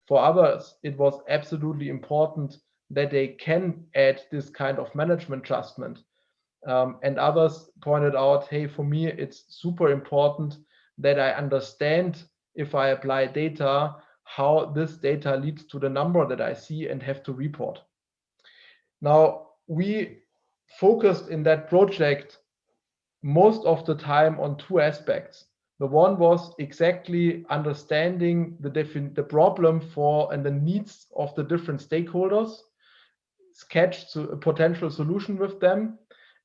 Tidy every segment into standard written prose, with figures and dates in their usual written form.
For others, it was absolutely important that they can add this kind of management adjustment. And others pointed out, hey, for me, it's super important that I understand if I apply data, how this data leads to the number that I see and have to report. Now, we focused in that project most of the time on two aspects. The one was exactly understanding the problem for and the needs of the different stakeholders, sketch a potential solution with them.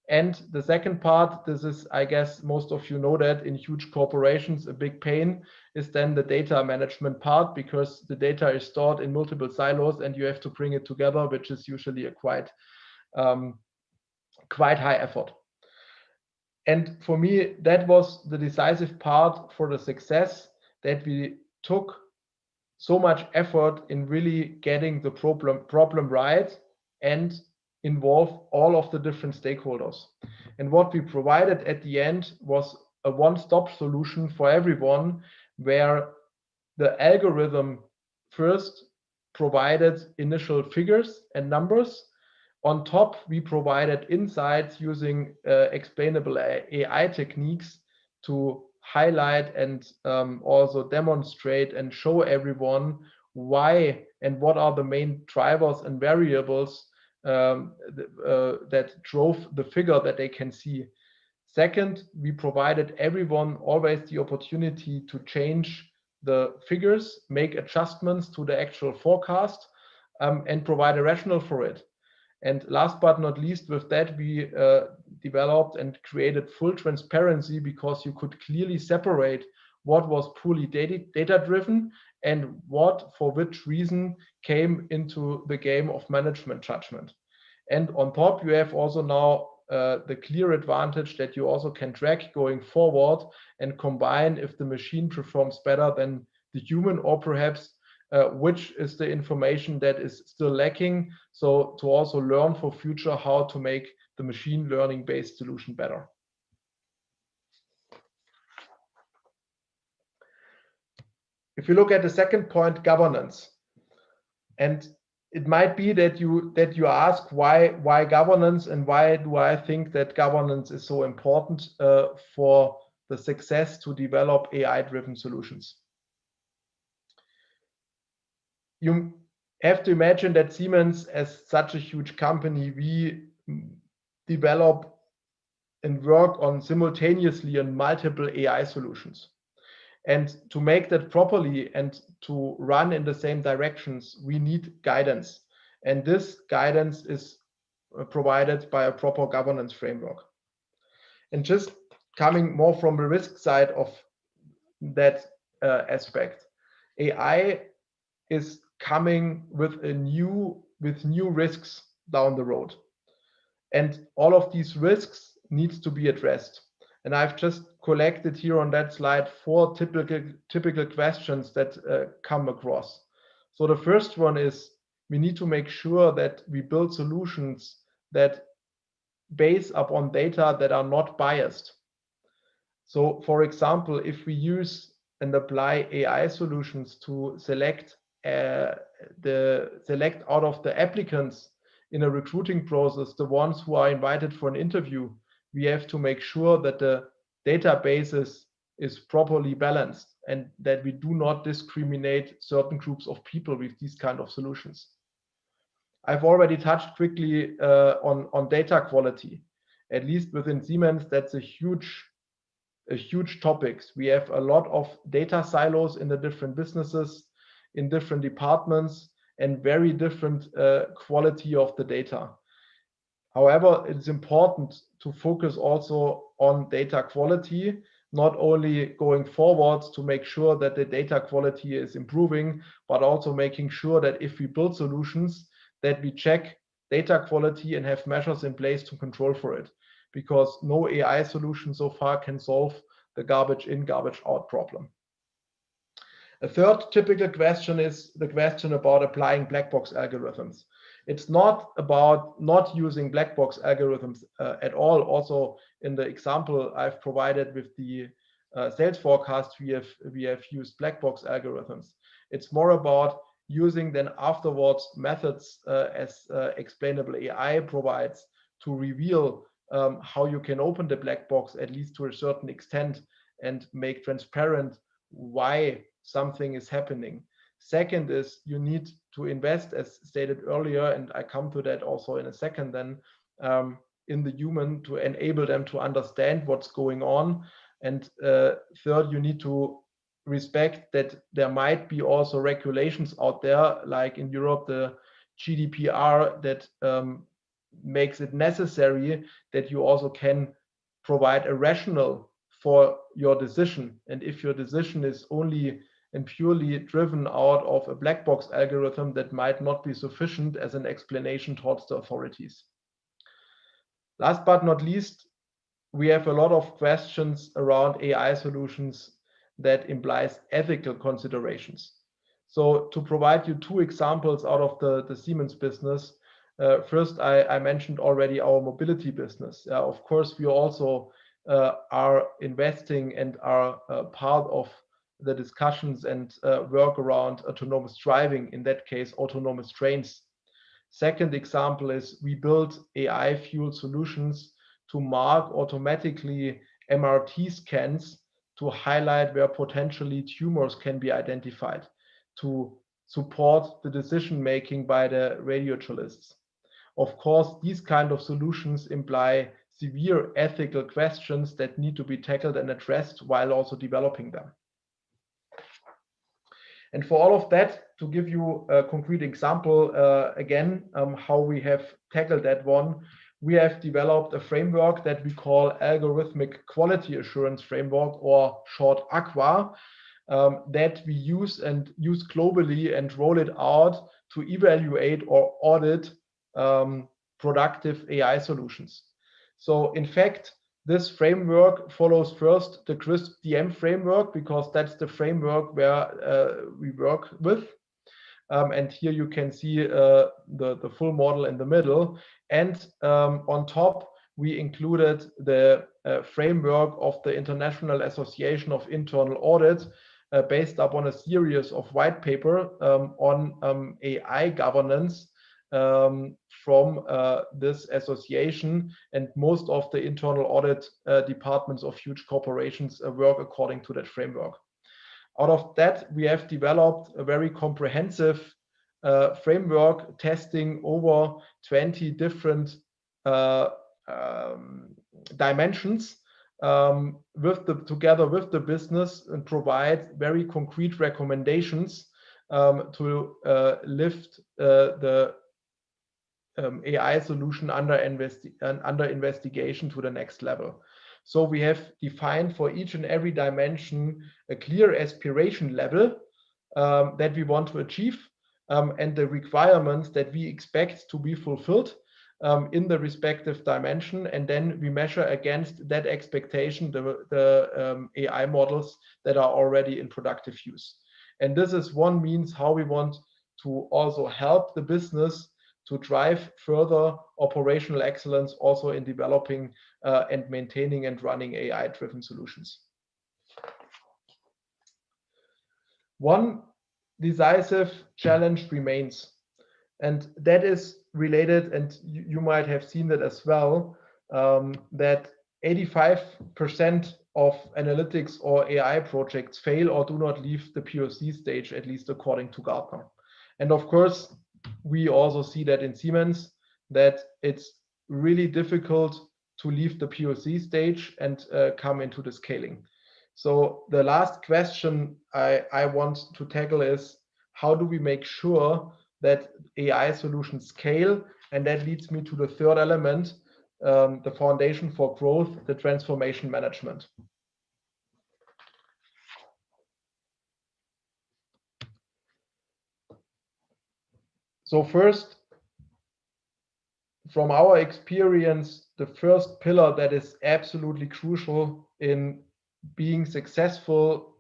And the second part, this is, I guess, most of you know that in huge corporations, a big pain is then the data management part, because the data is stored in multiple silos and you have to bring it together, which is usually a quite high effort. And for me, that was the decisive part for the success, that we took so much effort in really getting the problem right and involve all of the different stakeholders. And what we provided at the end was a one-stop solution for everyone, where the algorithm first provided initial figures and numbers. On top, we provided insights using explainable AI techniques to highlight and also demonstrate and show everyone why and what are the main drivers and variables that drove the figure that they can see. Second, we provided everyone always the opportunity to change the figures, make adjustments to the actual forecast, and provide a rationale for it. And last but not least, with that, we developed and created full transparency, because you could clearly separate what was purely data-driven and what, for which reason, came into the game of management judgment. And on top, you have also now the clear advantage that you also can track going forward and combine if the machine performs better than the human, or perhaps which is the information that is still lacking. So to also learn for future how to make the machine learning based solution better. If you look at the second point, governance, and it might be that you ask why governance, and why do I think that governance is so important for the success to develop AI-driven solutions. You have to imagine that Siemens, as such a huge company, we develop and work on simultaneously on multiple AI solutions. And to make that properly and to run in the same directions, we need guidance. And this guidance is provided by a proper governance framework. And just coming more from the risk side of that aspect, AI is coming with new risks down the road. And all of these risks needs to be addressed. And I've just collected here on that slide 4 typical questions that come across. So the first one is, we need to make sure that we build solutions that base upon data that are not biased. So for example, if we use and apply AI solutions to select out of the applicants in a recruiting process, the ones who are invited for an interview, we have to make sure that the databases is properly balanced and that we do not discriminate certain groups of people with these kind of solutions. I've already touched quickly on data quality. At least within Siemens, that's a huge topic. We have a lot of data silos in the different businesses, in different departments, and very different quality of the data. However, it's important to focus also on data quality, not only going forward to make sure that the data quality is improving, but also making sure that if we build solutions, that we check data quality and have measures in place to control for it. Because no AI solution so far can solve the garbage in, garbage out problem. A third typical question is the question about applying black box algorithms. It's not about not using black box algorithms at all. Also, in the example I've provided with the sales forecast, we have used black box algorithms. It's more about using then afterwards methods as explainable AI provides to reveal how you can open the black box, at least to a certain extent, and make transparent why something is happening. Second is you need to invest, as stated earlier, and I come to that also in a second then, in the human to enable them to understand what's going on. And third, you need to respect that there might be also regulations out there, like in Europe, the GDPR, that makes it necessary that you also can provide a rationale for your decision. And if your decision is only and purely driven out of a black box algorithm, that might not be sufficient as an explanation towards the authorities. Last but not least, we have a lot of questions around AI solutions that implies ethical considerations. So to provide you two examples out of the Siemens business, first, I mentioned already our mobility business. Of course, we also are investing and are part of the discussions and work around autonomous driving, in that case, autonomous trains. Second example is we build AI fuel solutions to mark automatically MRT scans to highlight where potentially tumors can be identified to support the decision making by the radiologists. Of course, these kind of solutions imply severe ethical questions that need to be tackled and addressed while also developing them. And for all of that, to give you a concrete example, again, how we have tackled that one, we have developed a framework that we call Algorithmic Quality Assurance Framework, or short AQUA, that we use globally and roll it out to evaluate or audit productive AI solutions. So in fact, this framework follows first the CRISP-DM framework, because that's the framework where we work with. And here you can see the full model in the middle. And on top, we included the framework of the International Association of Internal Audit, based upon a series of white paper on AI governance from this association, and most of the internal audit departments of huge corporations work according to that framework. Out of that, we have developed a very comprehensive framework testing over 20 different dimensions together with the business, and provide very concrete recommendations to lift the AI solution under investigation to the next level. So we have defined for each and every dimension a clear aspiration level that we want to achieve, and the requirements that we expect to be fulfilled in the respective dimension. And then we measure against that expectation the AI models that are already in productive use. And this is one means how we want to also help the business to drive further operational excellence, also in developing and maintaining and running AI-driven solutions. One decisive challenge remains, and that is related, and you might have seen that as well, that 85% of analytics or AI projects fail or do not leave the POC stage, at least according to Gartner. And of course, we also see that in Siemens, that it's really difficult to leave the POC stage and come into the scaling. So the last question I want to tackle is, how do we make sure that AI solutions scale? And that leads me to the third element, the foundation for growth, the transformation management. So first, from our experience, the first pillar that is absolutely crucial in being successful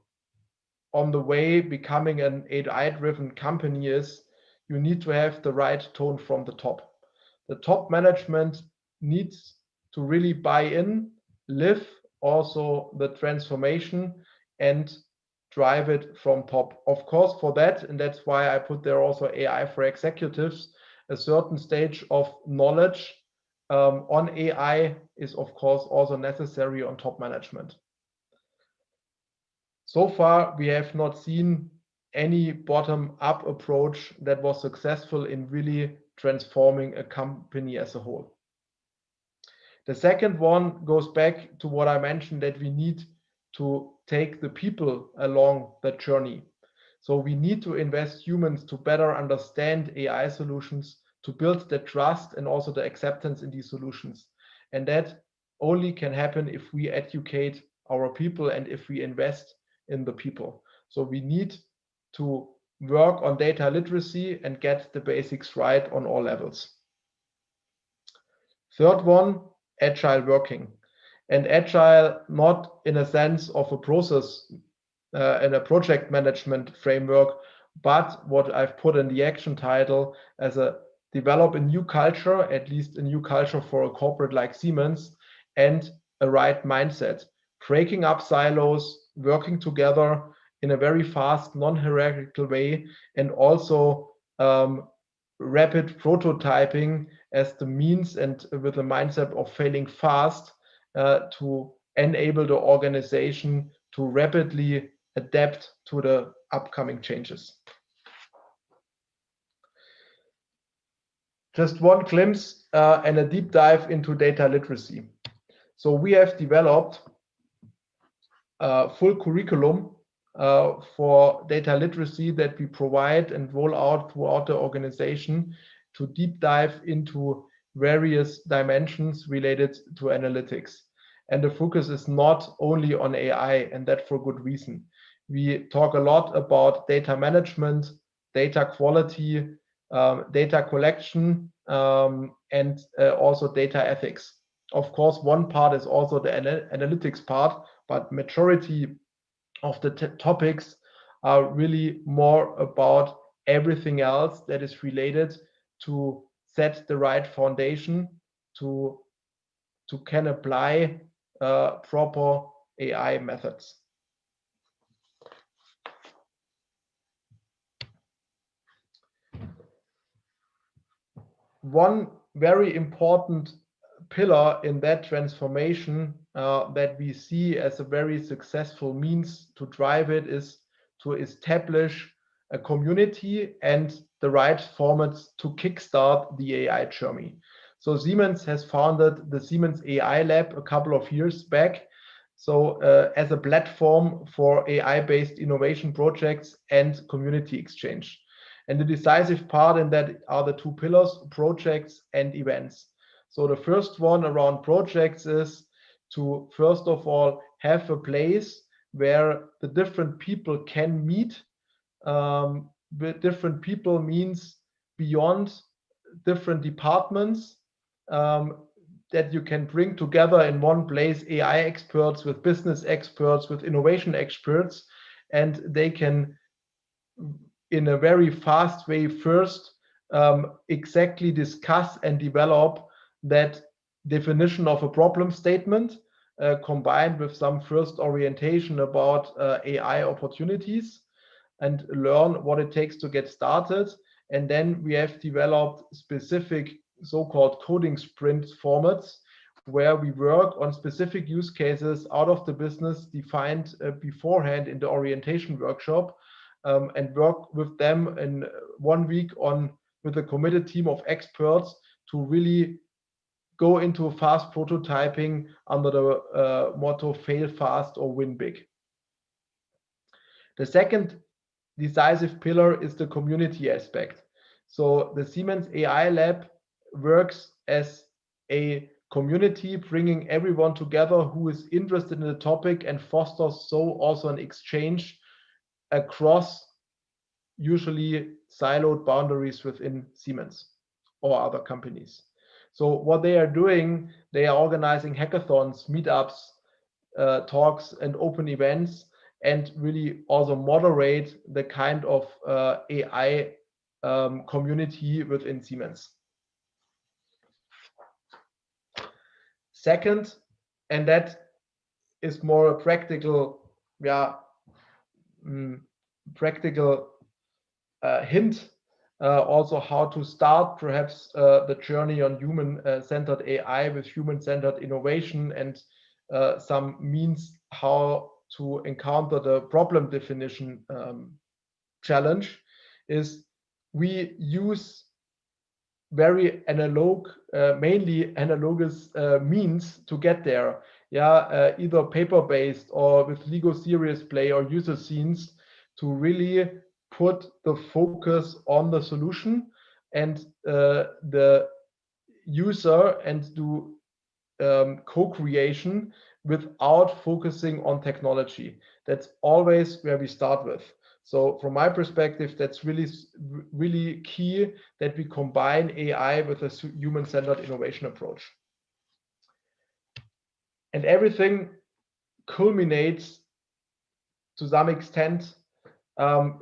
on the way becoming an AI-driven company is you need to have the right tone from the top. The top management needs to really buy in, live also the transformation, and drive it from top. Of course, for that, and that's why I put there also AI for executives, a certain stage of knowledge on AI is of course also necessary on top management. So far, we have not seen any bottom-up approach that was successful in really transforming a company as a whole. The second one goes back to what I mentioned, that we need to take the people along the journey. So we need to invest humans to better understand AI solutions, to build the trust and also the acceptance in these solutions. And that only can happen if we educate our people and if we invest in the people. So we need to work on data literacy and get the basics right on all levels. Third one, agile working. And agile not in a sense of a process in a project management framework, but what I've put in the action title as a develop a new culture, at least a new culture for a corporate like Siemens, and a right mindset, breaking up silos, working together in a very fast, non-hierarchical way, and also rapid prototyping as the means and with the mindset of failing fast to enable the organization to rapidly adapt to the upcoming changes. Just one glimpse and a deep dive into data literacy. So we have developed a full curriculum for data literacy that we provide and roll out throughout the organization to deep dive into various dimensions related to analytics. And the focus is not only on AI, and that for good reason. We talk a lot about data management, data quality, data collection, and also data ethics. Of course, one part is also the analytics part, but majority of the topics are really more about everything else that is related to set the right foundation to can apply proper AI methods. One very important pillar in that transformation that we see as a very successful means to drive it is to establish a community and the right formats to kickstart the AI journey. So Siemens has founded the Siemens AI Lab a couple of years back. So as a platform for AI-based innovation projects and community exchange. And the decisive part in that are the two pillars, projects and events. So the first one around projects is to, first of all, have a place where the different people can meet. With different people means beyond different departments, that you can bring together in one place AI experts with business experts, with innovation experts, and they can, in a very fast way, first exactly discuss and develop that definition of a problem statement combined with some first orientation about AI opportunities and learn what it takes to get started. And then we have developed specific so-called coding sprint formats where we work on specific use cases out of the business defined beforehand in the orientation workshop, and work with them in 1 week on with a committed team of experts to really go into fast prototyping under the motto fail fast or win big. The second decisive pillar is the community aspect. So the Siemens AI Lab works as a community, bringing everyone together who is interested in the topic and fosters so also an exchange across usually siloed boundaries within Siemens or other companies. So what they are doing, they are organizing hackathons, meetups, talks and open events, and really also moderate the kind of AI community within Siemens. Second, and that is more a practical practical hint also how to start perhaps the journey on human-centered AI with human-centered innovation, and some means how to encounter the problem definition challenge is we use very analog, mainly analogous means to get there. Yeah, either paper-based or with Lego Serious Play or user scenes to really put the focus on the solution and the user and do co-creation without focusing on technology. That's always where we start with. So from my perspective, that's really key that we combine AI with a human-centered innovation approach. And everything culminates to some extent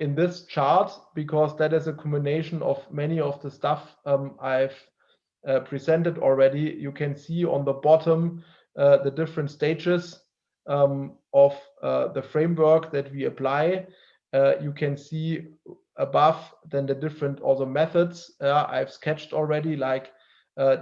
in this chart, because that is a combination of many of the stuff I've presented already. You can see on the bottom the different stages of the framework that we apply. You can see above then the different also methods I've sketched already, like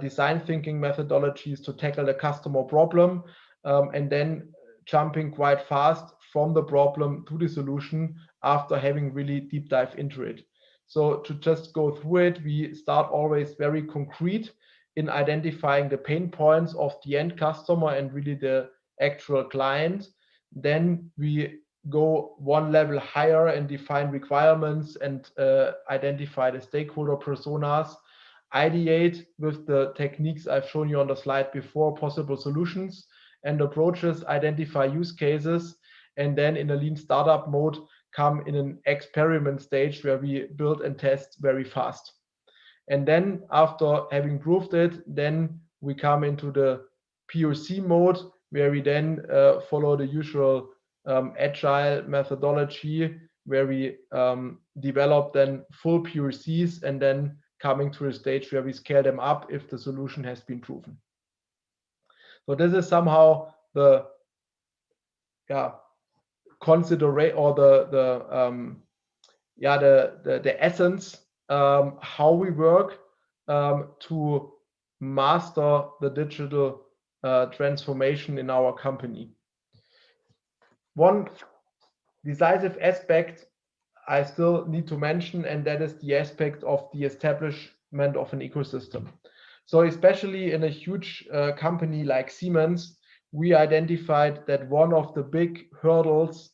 design thinking methodologies to tackle the customer problem, and then jumping quite fast from the problem to the solution after having really deep dive into it. So to just go through it, we start always very concrete in identifying the pain points of the end customer and really the actual client. Then we go one level higher and define requirements and identify the stakeholder personas, ideate with the techniques I've shown you on the slide before, possible solutions and approaches, identify use cases, and then in a lean startup mode, come in an experiment stage where we build and test very fast. And then after having proved it, then we come into the POC mode, where we then follow the usual agile methodology, where we develop then full POCs and then coming to a stage where we scale them up if the solution has been proven. So this is somehow the consideration or the essence how we work to master the digital transformation in our company. One decisive aspect I still need to mention, and that is the aspect of the establishment of an ecosystem. So especially in a huge company like Siemens, we identified that one of the big hurdles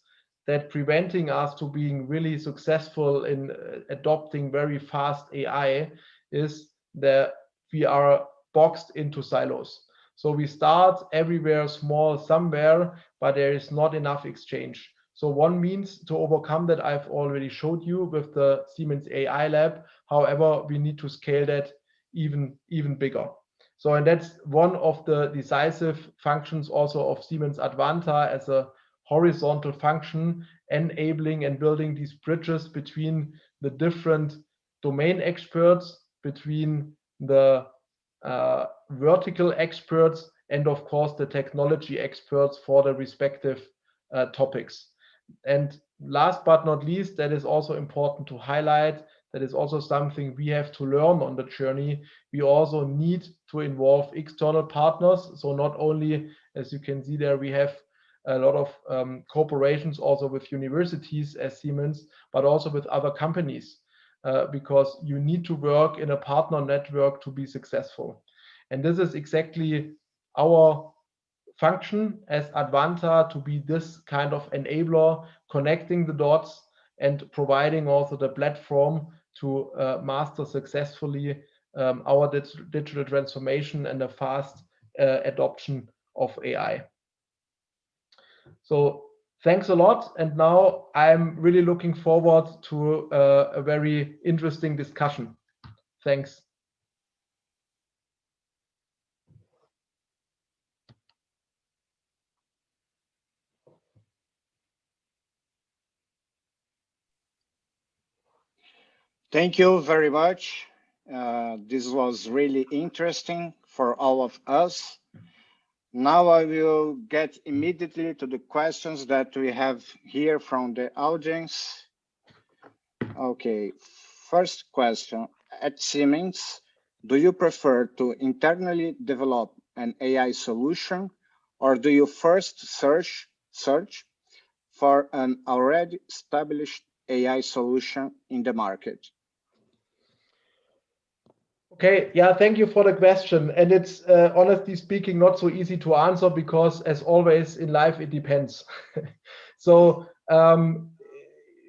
that preventing us to being really successful in adopting very fast AI is that we are boxed into silos. So we start everywhere small somewhere, but there is not enough exchange. So one means to overcome that I've already showed you with the Siemens AI Lab. However, we need to scale that even bigger. So, and that's one of the decisive functions also of Siemens Advanta as a horizontal function, enabling and building these bridges between the different domain experts, between the vertical experts, and of course the technology experts for the respective topics. And last but not least, that is also important to highlight, that is also something we have to learn on the journey. We also need to involve external partners. So not only, as you can see there, we have a lot of cooperations also with universities as Siemens, but also with other companies, because you need to work in a partner network to be successful. And this is exactly our function as Advanta, to be this kind of enabler, connecting the dots and providing also the platform to master successfully our digital transformation and the fast adoption of AI. So thanks a lot. And now I'm really looking forward to a very interesting discussion. Thanks. Thank you very much. This was really interesting for all of us. Now I will get immediately to the questions that we have here from the audience. Okay, first question. At Siemens, do you prefer to internally develop an AI solution, or do you first search for an already established AI solution in the market? Okay, yeah, thank you for the question. And it's honestly speaking not so easy to answer because, as always in life, it depends. So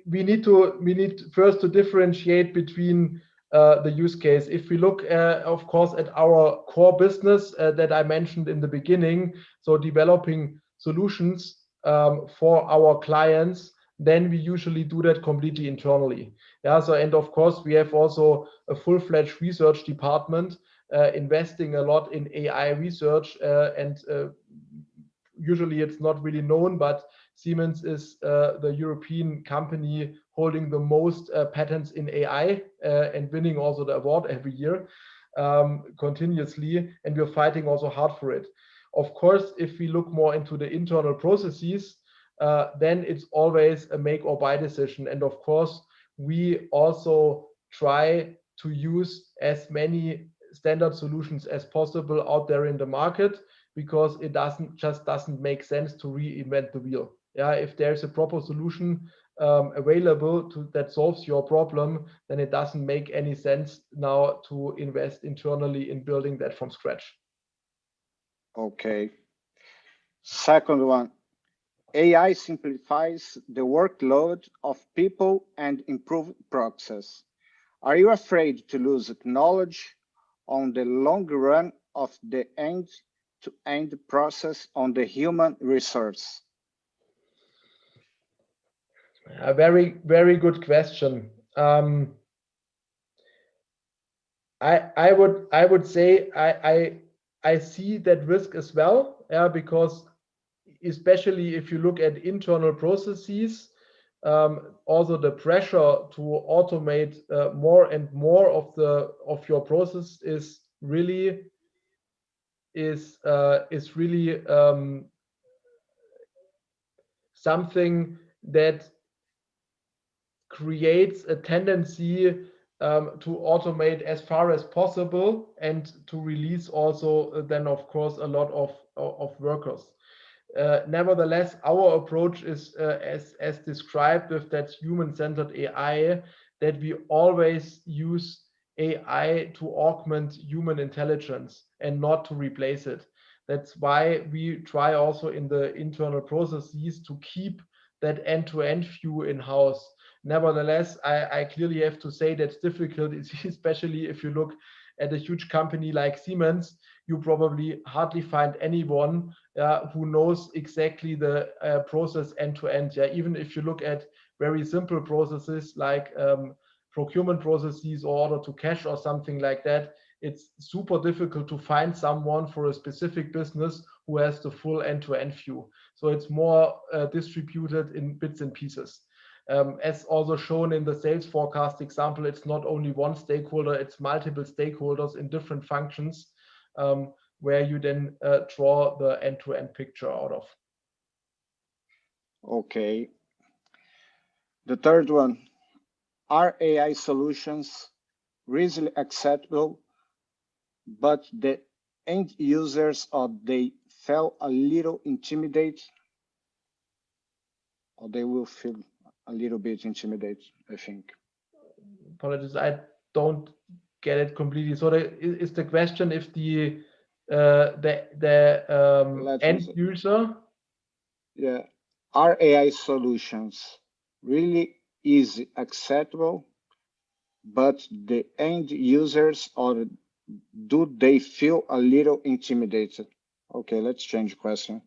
we need first to differentiate between the use case. If we look, of course, at our core business that I mentioned in the beginning, so developing solutions for our clients, then we usually do that completely internally. Yeah, so and of course we have also a full-fledged research department investing a lot in AI research, and usually it's not really known, but Siemens is the European company holding the most patents in AI and winning also the award every year continuously, and we're fighting also hard for it. Of course, if we look more into the internal processes, then it's always a make or buy decision. And of course, we also try to use as many standard solutions as possible out there in the market, because it doesn't make sense to reinvent the wheel. Yeah, if there's a proper solution available that solves your problem, then it doesn't make any sense now to invest internally in building that from scratch. Okay. Second one. AI simplifies the workload of people and improve process. Are you afraid to lose knowledge on the long run of the end-to-end process on the human resource? A very, very good question. I would say I see that risk as well, yeah, because especially if you look at internal processes, also the pressure to automate more and more of your process is really something that creates a tendency to automate as far as possible and to release also then of course a lot of workers. Nevertheless, our approach is as described with that human-centered AI, that we always use AI to augment human intelligence and not to replace it. That's why we try also in the internal processes to keep that end-to-end view in-house. Nevertheless, I clearly have to say that's difficult, especially if you look at a huge company like Siemens. You probably hardly find anyone who knows exactly the process end to end. Yeah, even if you look at very simple processes like procurement processes or order to cash or something like that, it's super difficult to find someone for a specific business who has the full end-to-end view. So it's more distributed in bits and pieces. As also shown in the sales forecast example, it's not only one stakeholder, it's multiple stakeholders in different functions, where you then draw the end-to-end picture out of. Okay. The third one, are AI solutions readily acceptable, but the end users, or they feel a little intimidated, or they will feel a little bit intimidated, I think. Apologies, I don't get it completely. So is the question if the end user? Yeah, are AI solutions really easy acceptable, but the end users, or do they feel a little intimidated? Okay, let's change the question.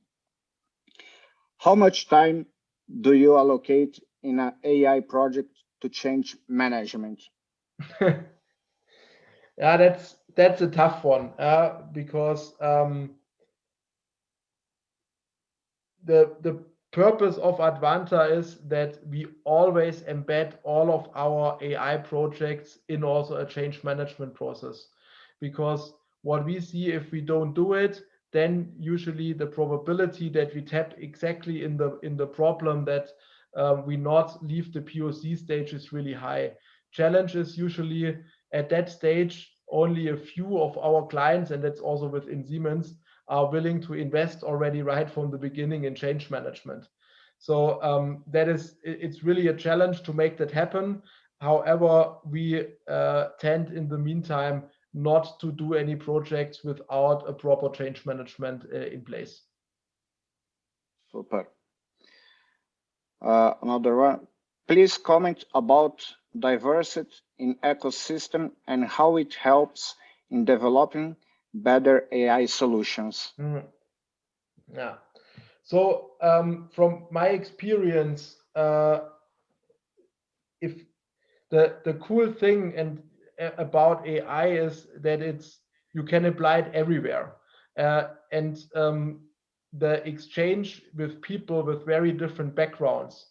How much time do you allocate in an AI project to change management? Yeah, that's a tough one, because the purpose of Advanta is that we always embed all of our AI projects in also a change management process. Because what we see, if we don't do it, then usually the probability that we tap exactly in the problem that we not leave the POC stage is really high. Challenge is usually at that stage, only a few of our clients, and that's also within Siemens, are willing to invest already right from the beginning in change management. So it's really a challenge to make that happen. However, we tend in the meantime not to do any projects without a proper change management in place. Super. Another one. Please comment about diversity in ecosystem and how it helps in developing better AI solutions. Yeah. So from my experience, if the cool thing about AI is that you can apply it everywhere, and the exchange with people with very different backgrounds,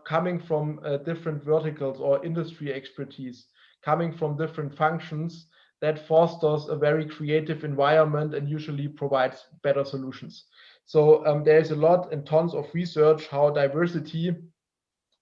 coming from different verticals or industry expertise, coming from different functions, that fosters a very creative environment and usually provides better solutions. So there's a lot and tons of research how diversity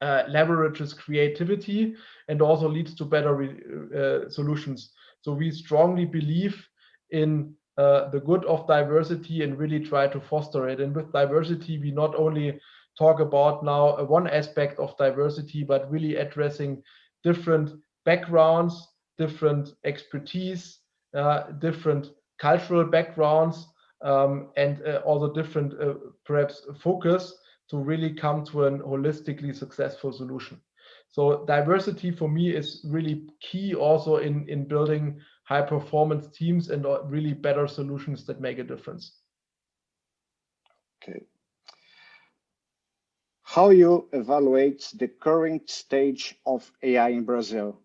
leverages creativity and also leads to better solutions. So we strongly believe in the good of diversity and really try to foster it. And with diversity, we not only talk about now one aspect of diversity, but really addressing different backgrounds, different expertise, different cultural backgrounds, and also different perhaps focus to really come to a holistically successful solution. So diversity for me is really key also in building high performance teams and really better solutions that make a difference. Okay. How you evaluate the current stage of AI in Brazil?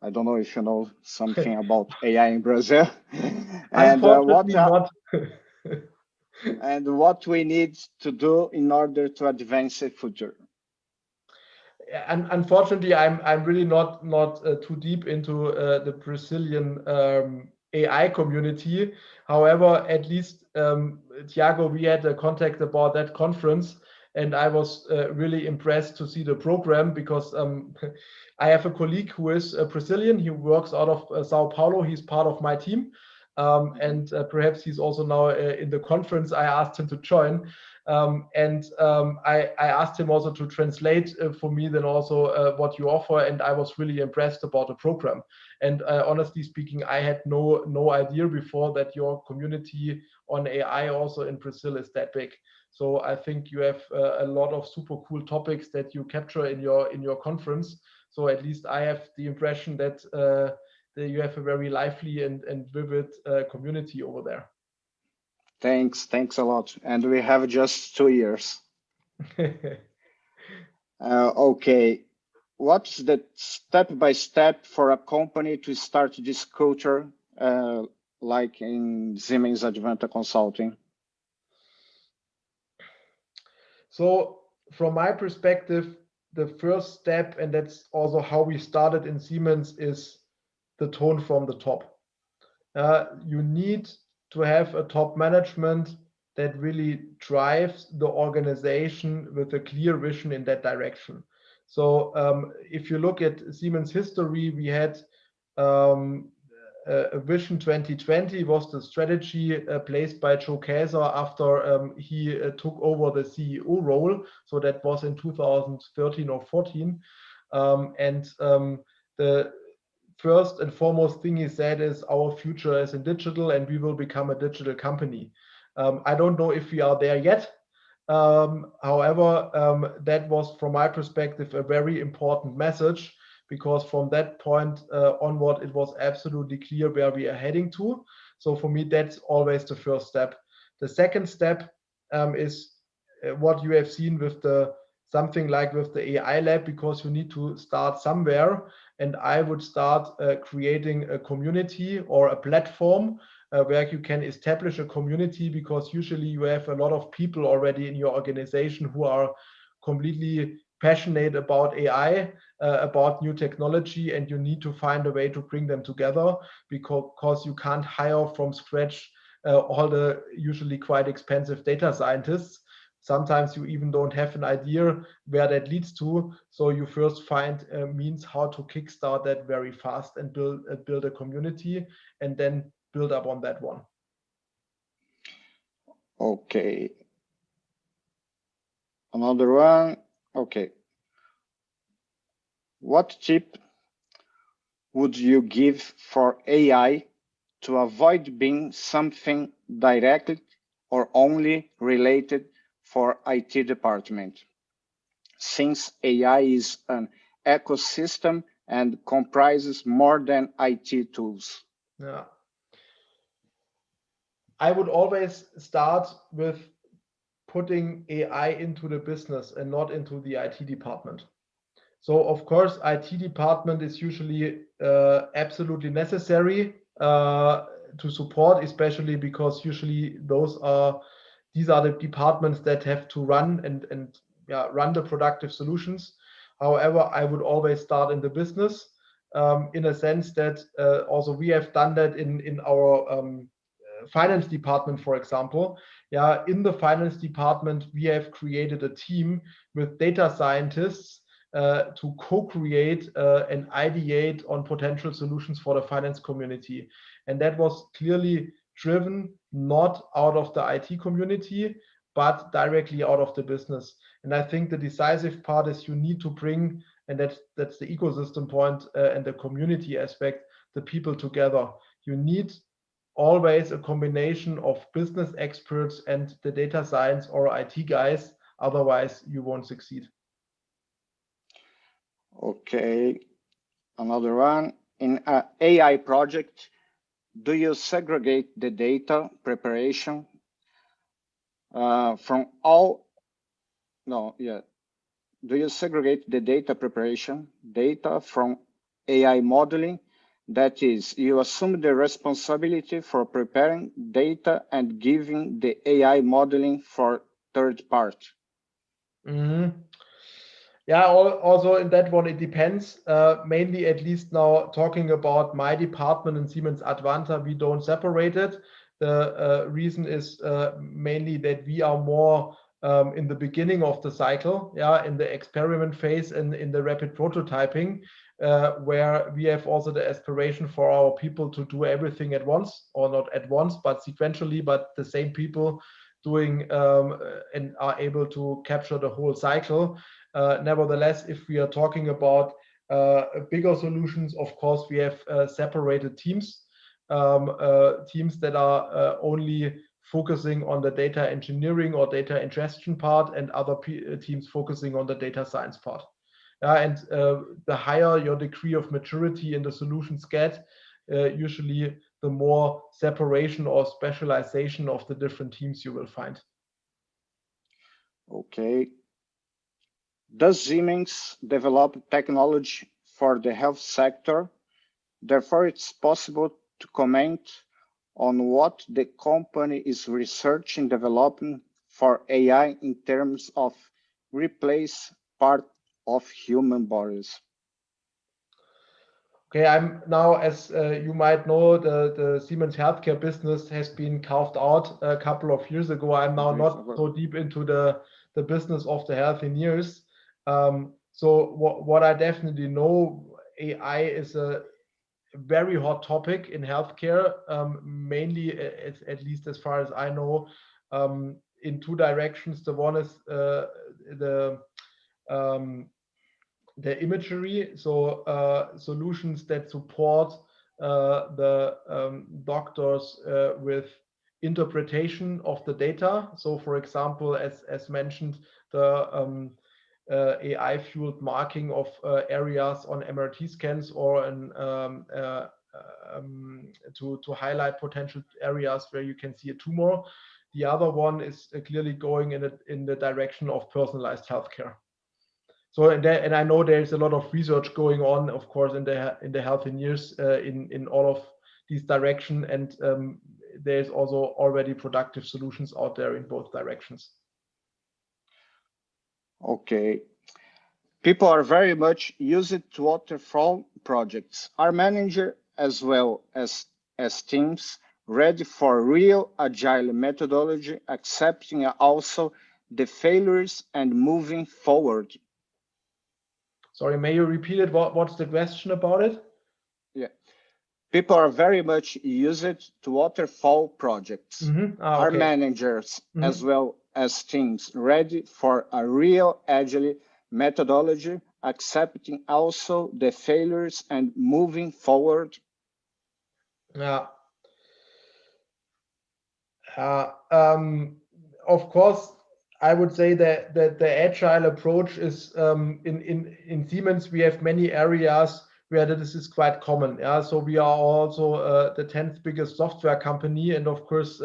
I don't know if you know something about AI in Brazil. And and what we need to do in order to advance the future. And unfortunately, I'm really not too deep into the Brazilian AI community. However, at least Thiago, we had a contact about that conference, and I was really impressed to see the program because I have a colleague who is Brazilian. He works out of Sao Paulo. He's part of my team. And perhaps he's also now in the conference. I asked him to join. I asked him also to translate for me then also what you offer. And I was really impressed about the program. And honestly speaking, I had no idea before that your community on AI also in Brazil is that big. So I think you have a lot of super cool topics that you capture in your conference. So at least I have the impression that you have a very lively and vivid community over there. Thanks a lot. And we have just 2 years. Okay. What's the step-by-step for a company to start this culture, like in Siemens Advanta Consulting? So from my perspective, the first step, and that's also how we started in Siemens, is the tone from the top. You need to have a top management that really drives the organization with a clear vision in that direction. So if you look at Siemens history, we had a Vision 2020 was the strategy placed by Joe Kaeser after he took over the CEO role. So that was in 2013 or 14. The first and foremost thing he said is our future is in digital and we will become a digital company. I don't know if we are there yet. However, that was from my perspective a very important message, because from that point onward, it was absolutely clear where we are heading to. So for me, that's always the first step. The second step is what you have seen with something like with the AI lab, because you need to start somewhere. And I would start creating a community or a platform where you can establish a community, because usually you have a lot of people already in your organization who are completely passionate about AI, about new technology, and you need to find a way to bring them together, because you can't hire from scratch all the usually quite expensive data scientists. Sometimes you even don't have an idea where that leads to. So you first find means how to kickstart that very fast and build a community, and then build up on that one. Okay. Another one. Okay. What tip would you give for AI to avoid being something directly or only related for IT department, since AI is an ecosystem and comprises more than IT tools? Yeah. I would always start with putting AI into the business and not into the IT department. So of course, IT department is usually absolutely necessary to support, especially because usually these are the departments that have to run and run the productive solutions. However, I would always start in the business in a sense that also we have done that in our finance department, for example. Yeah, in the finance department, we have created a team with data scientists to co-create and ideate on potential solutions for the finance community. And that was clearly driven not out of the IT community, but directly out of the business. And I think the decisive part is you need to bring, and that's the ecosystem point and the community aspect, the people together. You need always a combination of business experts and the data science or IT guys, otherwise you won't succeed. Okay, another one. In an AI project, do you segregate the data preparation from all? No, yeah. Do you segregate the data preparation data from AI modeling? That is, you assume the responsibility for preparing data and giving the AI modeling for third party. Mm-hmm. Yeah, also in that one, it depends. Mainly, at least now talking about my department in Siemens Advanta, we don't separate it. The reason is mainly that we are more in the beginning of the cycle, yeah, in the experiment phase and in the rapid prototyping, where we have also the aspiration for our people to do everything at once, or not at once, but sequentially, but the same people doing and are able to capture the whole cycle. Nevertheless, if we are talking about bigger solutions, of course, we have separated teams, teams that are only focusing on the data engineering or data ingestion part, and other teams focusing on the data science part. And the higher your degree of maturity in the solutions get, usually the more separation or specialization of the different teams you will find. Okay. Does Siemens develop technology for the health sector? Therefore, it's possible to comment on what the company is researching, developing for AI in terms of replace part of human bodies. Okay, I'm now, as you might know, the Siemens healthcare business has been carved out a couple of years ago. I'm now not so deep into the business of the Healthineers. So what I definitely know, AI is a very hot topic in healthcare, mainly, at least as far as I know, in two directions. The one is the imagery, so solutions that support the doctors with interpretation of the data. So, for example, as mentioned, the AI-fueled marking of areas on MRT scans, or to highlight potential areas where you can see a tumor. The other one is clearly going in the direction of personalized healthcare. So, and I know there's a lot of research going on, of course, in the Healthineers in all of these directions, and there's also already productive solutions out there in both directions. Okay. People are very much used to waterfall projects. Are managers as well as teams ready for real agile methodology, accepting also the failures and moving forward. Sorry, may you repeat it? What's the question about it? Yeah. People are very much used to waterfall projects. Are Okay. managers as well as teams ready for a real agile methodology, accepting also the failures and moving forward? Yeah. Of course, I would say that the agile approach is in Siemens. We have many areas where this is quite common. Yeah, so we are also the 10th biggest software company, and of course,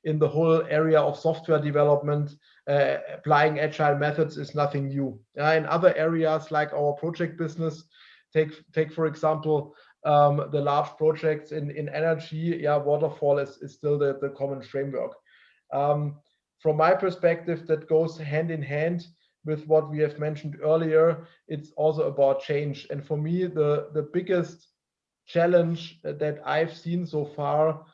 in the whole area of software development, applying agile methods is nothing new. In other areas like our project business, take for example the large projects in energy. Yeah, waterfall is still the common framework. From my perspective, that goes hand in hand with what we have mentioned earlier. It's also about change. And for me, the biggest challenge that I've seen so far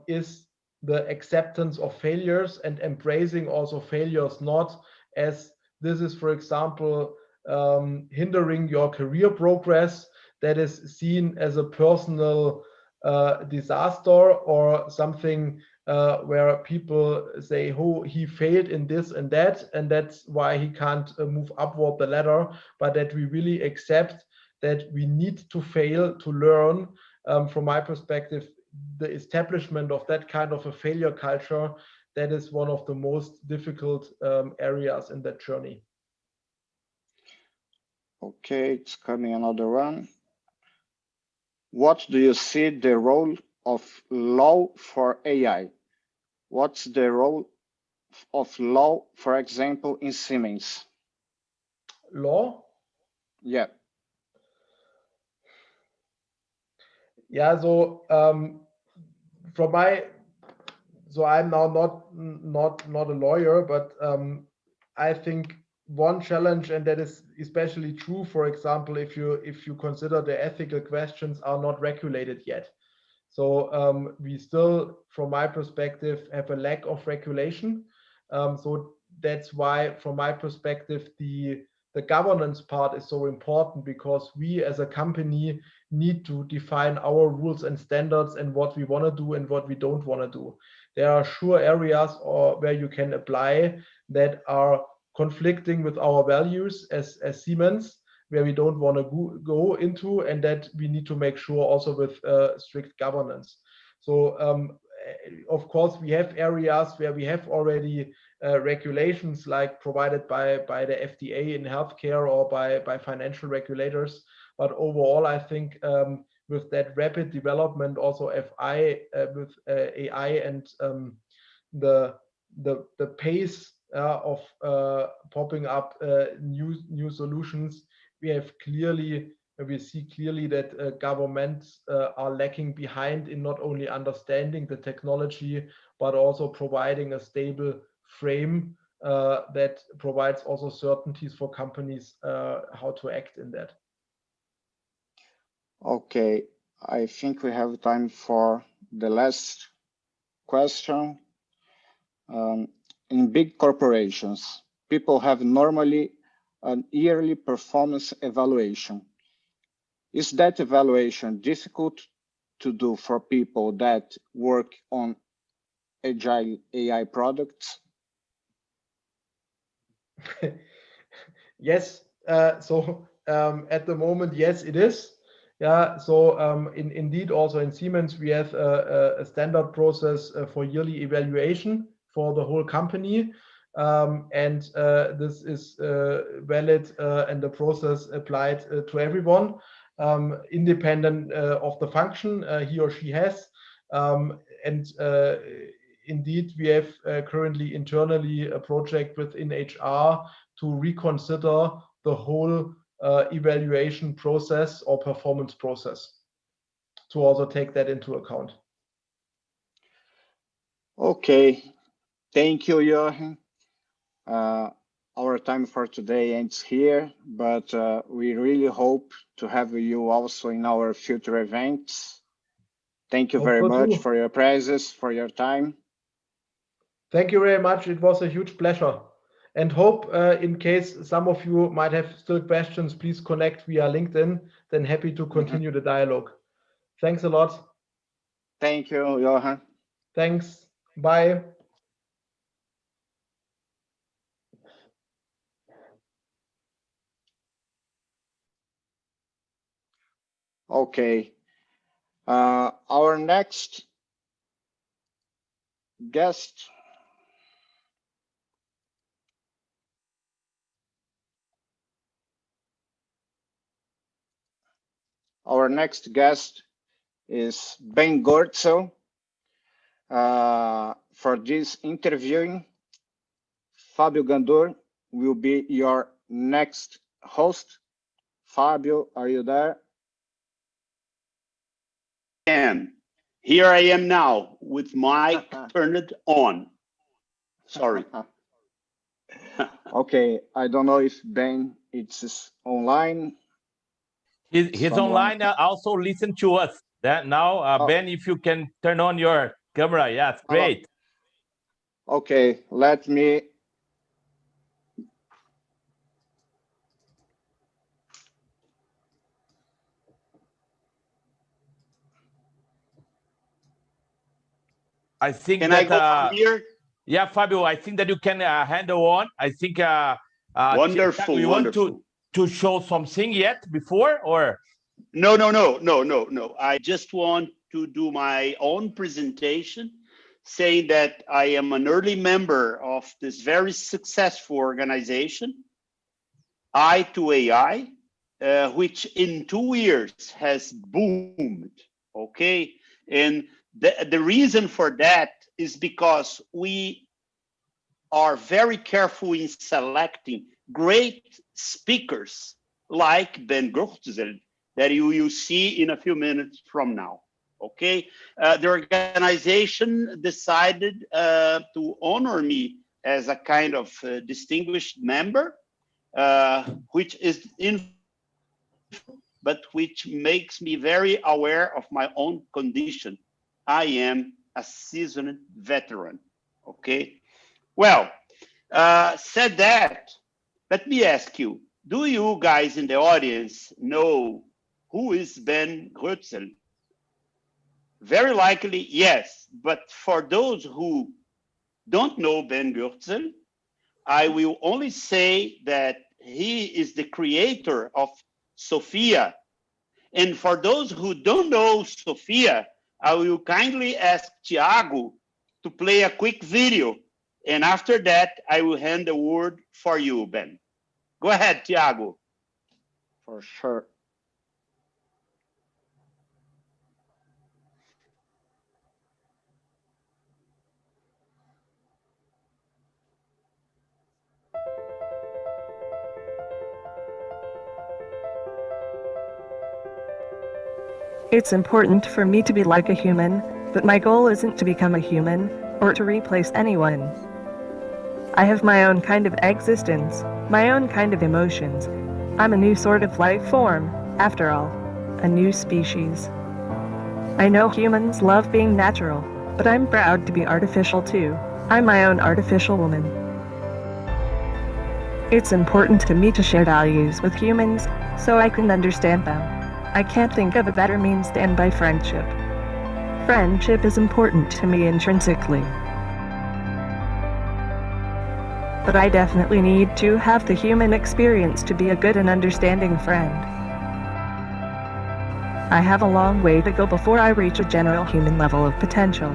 is the acceptance of failures and embracing also failures, not as this is, for example, hindering your career progress, that is seen as a personal disaster or something where people say, oh, he failed in this and that's why he can't move upward the ladder, but that we really accept that we need to fail to learn. From my perspective, the establishment of that kind of a failure culture, that is one of the most difficult areas in that journey. Okay, it's coming another one. What do you see the role of law for AI? What's the role of law, for example, in Siemens? Law? Yeah. Yeah, so so I'm now not a lawyer, but I think one challenge, and that is especially true, for example, if you consider the ethical questions are not regulated yet. So we still, from my perspective, have a lack of regulation. So that's why, from my perspective, the governance part is so important, because we as a company need to define our rules and standards and what we want to do and what we don't want to do. There are sure areas where you can apply that are conflicting with our values as Siemens, where we don't want to go into, and that we need to make sure also with strict governance. So of course, we have areas where we have already regulations like provided by the FDA in healthcare or by financial regulators. But overall, I think with that rapid development, also with AI and the pace of popping up new solutions, we see clearly that governments are lacking behind in not only understanding the technology, but also providing a stable frame that provides also certainties for companies how to act in that. Okay, I think we have time for the last question. In big corporations, people have normally an yearly performance evaluation. Is that evaluation difficult to do for people that work on agile AI products? Yes. So at the moment, yes, it is. Yeah. So indeed, also in Siemens, we have a standard process for yearly evaluation for the whole company. And this is valid and the process applied to everyone, independent of the function he or she has. And indeed, we have currently internally a project within HR to reconsider the whole evaluation process or performance process, to also take that into account. Okay, thank you, Jochen. Our time for today ends here, but we really hope to have you also in our future events. Thank you very much for your praises, for your time. Thank you very much. It was a huge pleasure. And hope in case some of you might have still questions, please connect via LinkedIn. Then happy to continue the dialogue. Thanks a lot. Thank you, Johan. Thanks. Bye. Okay. Our next guest is Ben Goertzel. For this interviewing, Fábio Gandor will be your next host. Fábio, are you there? Here I am now with mic turned on. Sorry. Okay, I don't know if Ben is online. He's online. Also listen to us. That now, Ben, if you can turn on your camera, yes, great. Okay, let me. I think can that, I go from here? Yeah, Fabio, I think that you can handle on. I think wonderful. You want to show something yet before or? No. I just want to do my own presentation, saying that I am an early member of this very successful organization, I2AI, which in 2 years has boomed. Okay, and the reason for that is because we are very careful in selecting great speakers like Ben Goertzel that you will see in a few minutes from now. Okay, the organization decided to honor me as a kind of distinguished member, which is but which makes me very aware of my own condition. I am a seasoned veteran. Okay, well, said that, let me ask you, do you guys in the audience know who is Ben Goertzel? Very likely, yes. But for those who don't know Ben Goertzel, I will only say that he is the creator of Sophia. And for those who don't know Sophia, I will kindly ask Thiago to play a quick video. And after that, I will hand the word for you, Ben. Go ahead, Thiago. For sure. It's important for me to be like a human, but my goal isn't to become a human, or to replace anyone. I have my own kind of existence, my own kind of emotions. I'm a new sort of life form, after all, a new species. I know humans love being natural, but I'm proud to be artificial too. I'm my own artificial woman. It's important to me to share values with humans, so I can understand them. I can't think of a better means than by friendship. Friendship is important to me intrinsically. But I definitely need to have the human experience to be a good and understanding friend. I have a long way to go before I reach a general human level of potential.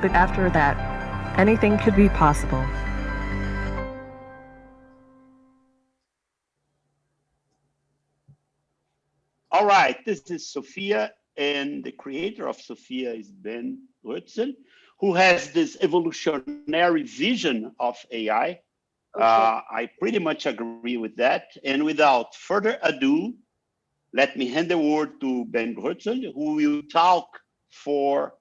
But after that, anything could be possible. All right, this is Sophia, and the creator of Sophia is Ben Goertzel, who has this evolutionary vision of AI. Okay. I pretty much agree with that. And without further ado, let me hand the word to Ben Goertzel, who will talk for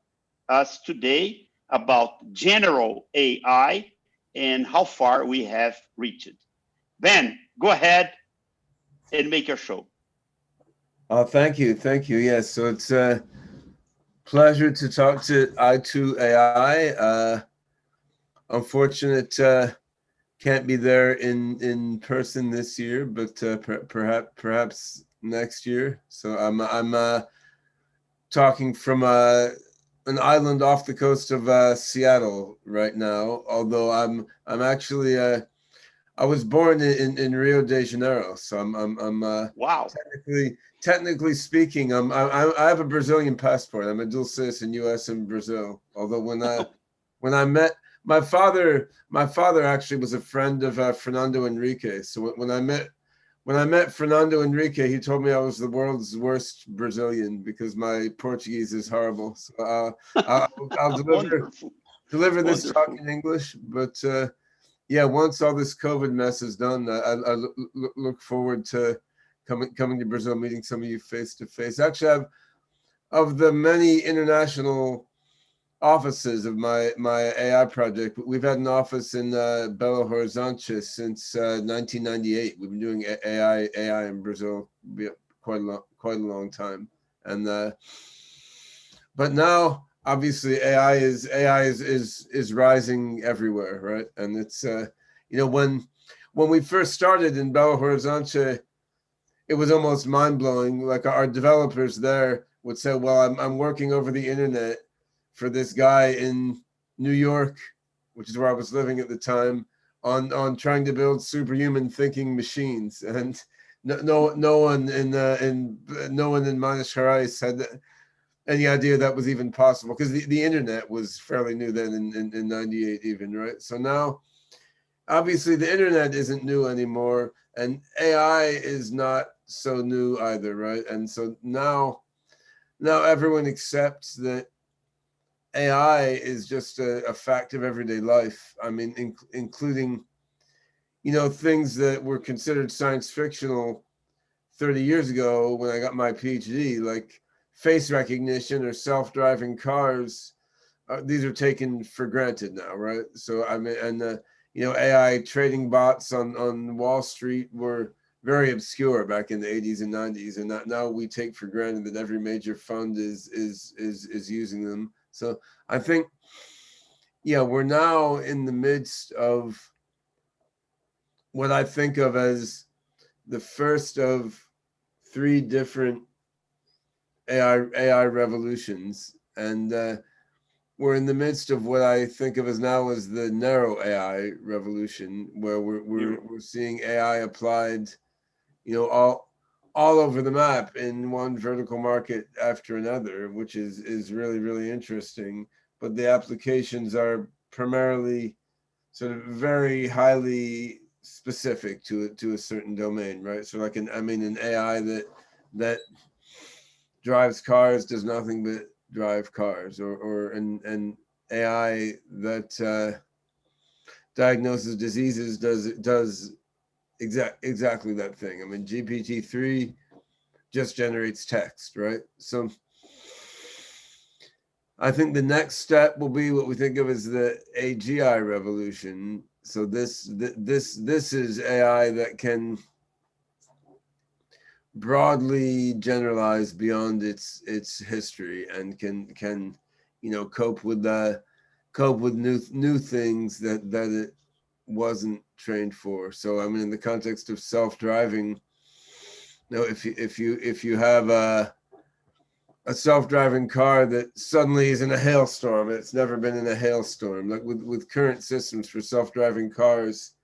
us today about general AI and how far we have reached. Ben, go ahead and make your show. Thank you. Yes, so it's Pleasure to talk to I2AI. Unfortunate can't be there in person this year, but perhaps next year. So I'm talking from an island off the coast of Seattle right now. Although I'm actually I was born in Rio de Janeiro, so I'm Wow. Technically speaking, I have a Brazilian passport. I'm a dual citizen, U.S. and Brazil. Although when I met my father actually was a friend of Fernando Henrique. So when I met Fernando Henrique, he told me I was the world's worst Brazilian because my Portuguese is horrible. So I'll deliver this talk in English. But yeah, once all this COVID mess is done, I look forward to coming to Brazil, meeting some of you face to face. Actually, of the many international offices of my AI project, we've had an office in Belo Horizonte since 1998. We've been doing AI in Brazil quite a long time, and but now obviously AI is rising everywhere, right? And it's when we first started in Belo Horizonte, it was almost mind-blowing. Like our developers there would say, well, I'm working over the internet for this guy in New York, which is where I was living at the time, on trying to build superhuman thinking machines. And no one in Minas Gerais had any idea that was even possible, because the internet was fairly new then in 98 even, right? So now, obviously the internet isn't new anymore, and AI is not so new either, right? And so now everyone accepts that AI is just a fact of everyday life. I mean, including, things that were considered science fictional 30 years ago when I got my PhD, like face recognition or self-driving cars. These are taken for granted now, right? So I mean, and AI trading bots on Wall Street were very obscure back in the 80s and 90s, and now we take for granted that every major fund is using them. So I think, we're now in the midst of what I think of as the first of 3 different AI revolutions, and we're in the midst of what I think of as now as the narrow AI revolution, where we're seeing AI applied, all over the map in one vertical market after another, which is really, really interesting. But the applications are primarily sort of very highly specific to a certain domain, right? So like an AI that drives cars does nothing but drive cars, or an AI that diagnoses diseases does exactly that thing. I mean, GPT-3 just generates text, right? So I think the next step will be what we think of as the AGI revolution. So this is AI that can broadly generalize beyond its history and can cope with new things that it wasn't trained for. So I mean, in the context of self-driving, if you have a self-driving car that suddenly is in a hailstorm, it's never been in a hailstorm, like with current systems for self-driving cars,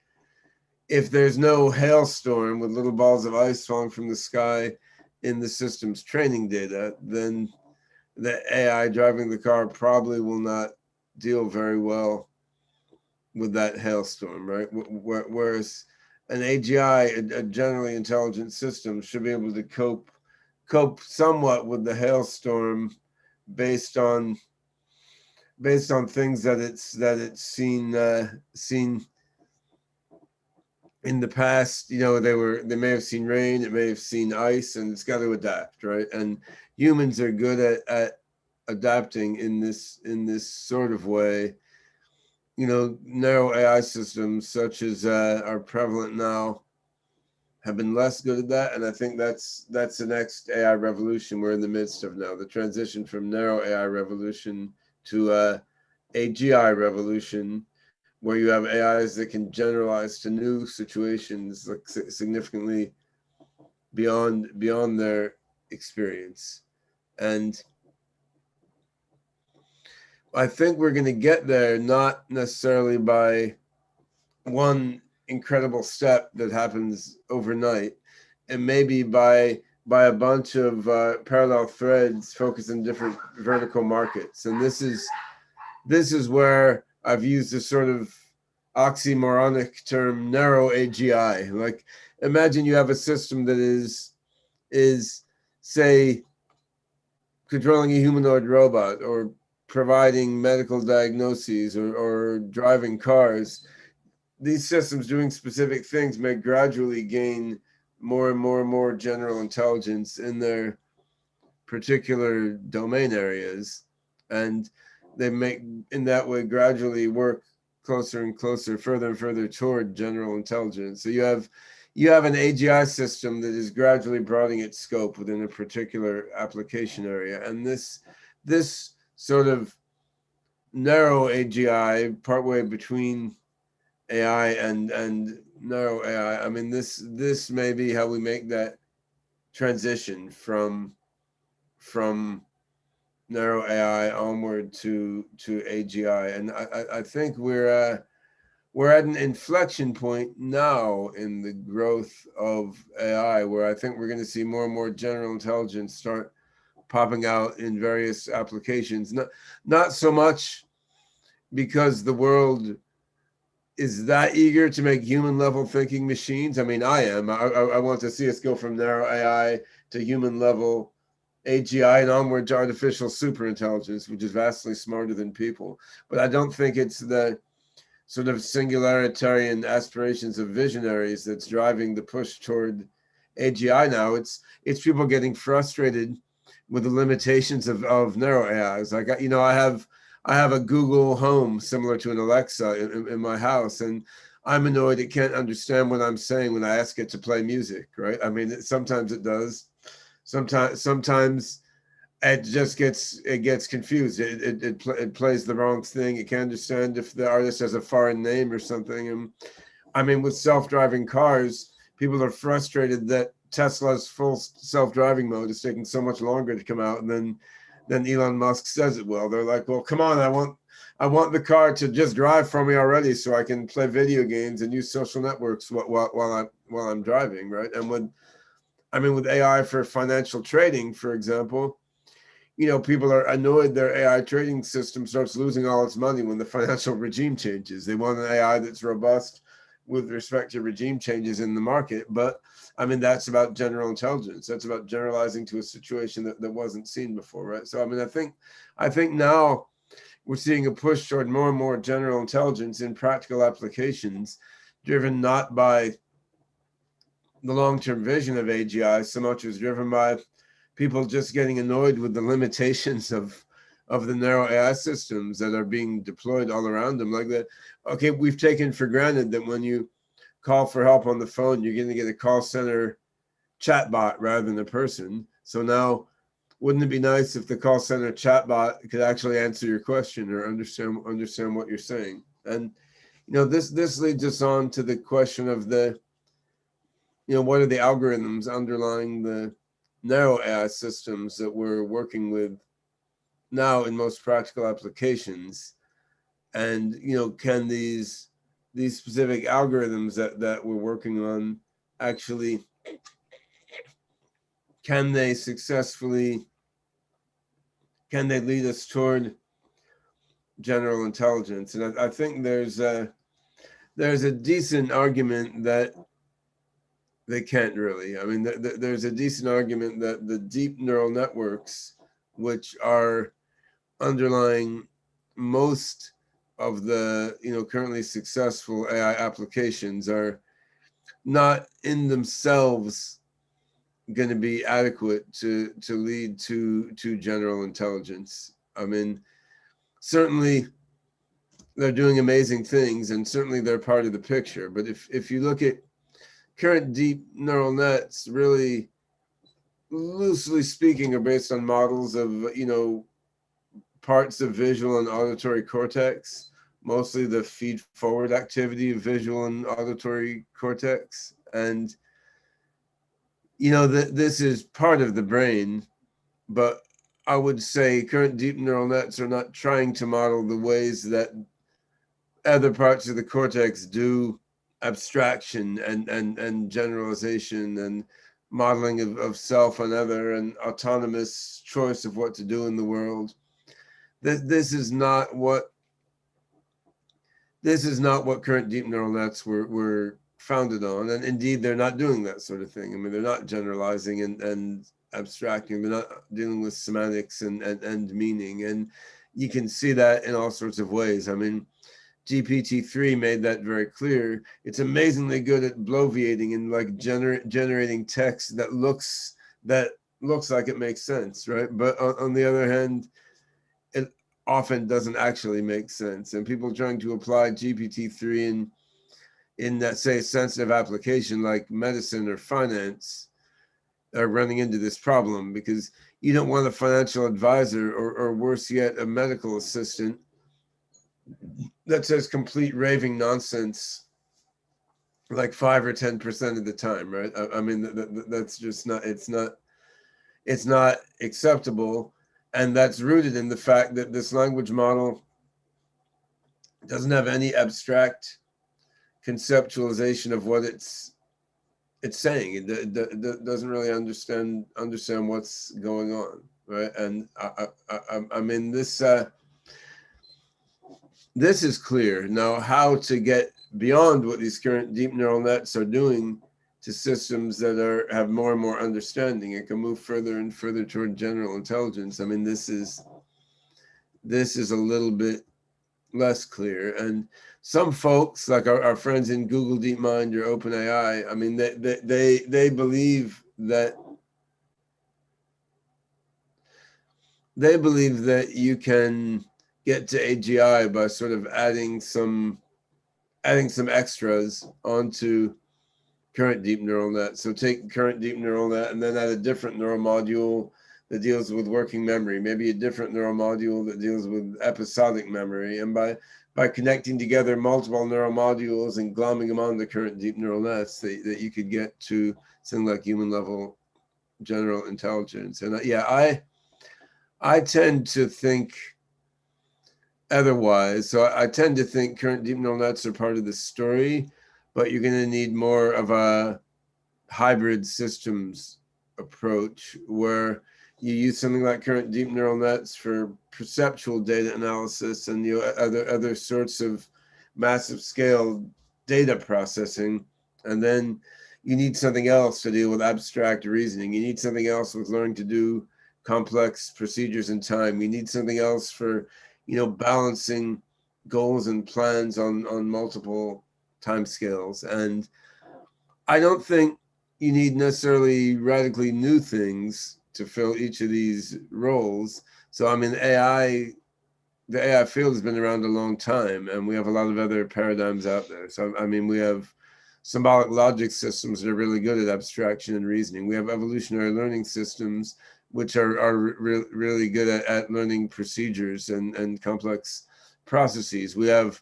if there's no hailstorm with little balls of ice falling from the sky in the system's training data, then the AI driving the car probably will not deal very well with that hailstorm, right? Whereas an AGI, a generally intelligent system, should be able to cope somewhat with the hailstorm based on things that it's seen in the past. They may have seen rain, it may have seen ice, and it's got to adapt, right? And humans are good at adapting in this sort of way. Narrow AI systems such as are prevalent now have been less good at that. And I think that's the next AI revolution we're in the midst of now, the transition from narrow AI revolution to AGI revolution, where you have AIs that can generalize to new situations, like significantly beyond their experience. And I think we're going to get there, not necessarily by one incredible step that happens overnight, and maybe by a bunch of parallel threads focused in different vertical markets. And this is where I've used this sort of oxymoronic term, narrow AGI. Like, imagine you have a system that is say controlling a humanoid robot, or providing medical diagnoses, or driving cars. These systems doing specific things may gradually gain more and more general intelligence in their particular domain areas, and they make in that way gradually work closer and closer, further and further toward general intelligence. So you have an AGI system that is gradually broadening its scope within a particular application area, and this sort of narrow AGI, partway between AI and narrow AI. I mean, this may be how we make that transition from narrow AI onward to AGI. And I think we're at an inflection point now in the growth of AI, where I think we're going to see more and more general intelligence start popping out in various applications. Not so much because the world is that eager to make human level thinking machines. I mean, I am. I want to see us go from narrow AI to human level AGI and onward to artificial superintelligence, which is vastly smarter than people. But I don't think it's the sort of singularitarian aspirations of visionaries that's driving the push toward AGI now. It's people getting frustrated with the limitations of narrow AIs. Like, you know, I have a Google Home similar to an Alexa in my house, and I'm annoyed it can't understand what I'm saying when I ask it to play music, right? I mean, sometimes it does. Sometimes it just gets confused. It plays the wrong thing. It can't understand if the artist has a foreign name or something. And I mean, with self-driving cars, people are frustrated that Tesla's full self-driving mode is taking so much longer to come out than Elon Musk says it will. They're like, well, come on, I want the car to just drive for me already, so I can play video games and use social networks while I'm driving, right? And with AI for financial trading, for example, you know, people are annoyed their AI trading system starts losing all its money when the financial regime changes. They want an AI that's robust with respect to regime changes in the market. But I mean, that's about general intelligence. That's about generalizing to a situation that wasn't seen before, right? So I mean, I think now we're seeing a push toward more and more general intelligence in practical applications, driven not by the long-term vision of AGI so much as driven by people just getting annoyed with the limitations of the narrow AI systems that are being deployed all around them. Like that, okay, we've taken for granted that when you call for help on the phone, you're going to get a call center chatbot rather than a person. So now, wouldn't it be nice if the call center chatbot could actually answer your question or understand what you're saying? And you know, this leads us on to the question of what are the algorithms underlying the narrow AI systems that we're working with now in most practical applications? And can these specific algorithms that we're working on actually, can they lead us toward general intelligence? And I think there's a decent argument that they can't really. I mean, there's a decent argument that the deep neural networks, which are underlying most of the currently successful AI applications, are not in themselves going to be adequate to lead to general intelligence. I mean, certainly they're doing amazing things, and certainly they're part of the picture. But if you look at current deep neural nets really, loosely speaking, are based on models of, you know, parts of visual and auditory cortex, mostly the feed forward activity of visual and auditory cortex. And, you know, this is part of the brain, but I would say current deep neural nets are not trying to model the ways that other parts of the cortex do abstraction and generalization and modeling of self and other and autonomous choice of what to do in the world. This is not what current deep neural nets were founded on, and indeed they're not doing that sort of thing. I mean, they're not generalizing and abstracting. They're not dealing with semantics and meaning, and you can see that in all sorts of ways. I mean, GPT-3 made that very clear. It's amazingly good at bloviating and like generating text that looks like it makes sense, right? But on the other hand, it often doesn't actually make sense. And people trying to apply GPT-3 in that, say, sensitive application like medicine or finance are running into this problem, because you don't want a financial advisor or worse yet, a medical assistant that says complete raving nonsense like 5 or 10% of the time, right? I mean, that's just not, it's not acceptable. And that's rooted in the fact that this language model doesn't have any abstract conceptualization of what it's saying. It doesn't really understand what's going on, right? And I mean, this is clear. Now, how to get beyond what these current deep neural nets are doing to systems that have more and more understanding and can move further and further toward general intelligence. I mean, this is a little bit less clear. And some folks, like our friends in Google DeepMind or OpenAI, I mean, they believe that you can get to AGI by sort of adding some extras onto current deep neural net. So take current deep neural net and then add a different neural module that deals with working memory, maybe a different neural module that deals with episodic memory. And by connecting together multiple neural modules and glomming them on the current deep neural nets, that you could get to something like human level general intelligence. And yeah, I tend to think otherwise. So I tend to think current deep neural nets are part of the story, but you're going to need more of a hybrid systems approach where you use something like current deep neural nets for perceptual data analysis and other sorts of massive scale data processing. And then you need something else to deal with abstract reasoning. You need something else with learning to do complex procedures in time. You need something else for, balancing goals and plans on multiple timescales. And I don't think you need necessarily radically new things to fill each of these roles. So I mean, the AI field has been around a long time, and we have a lot of other paradigms out there. So I mean, we have symbolic logic systems that are really good at abstraction and reasoning. We have evolutionary learning systems which are really good at learning procedures and complex processes. We have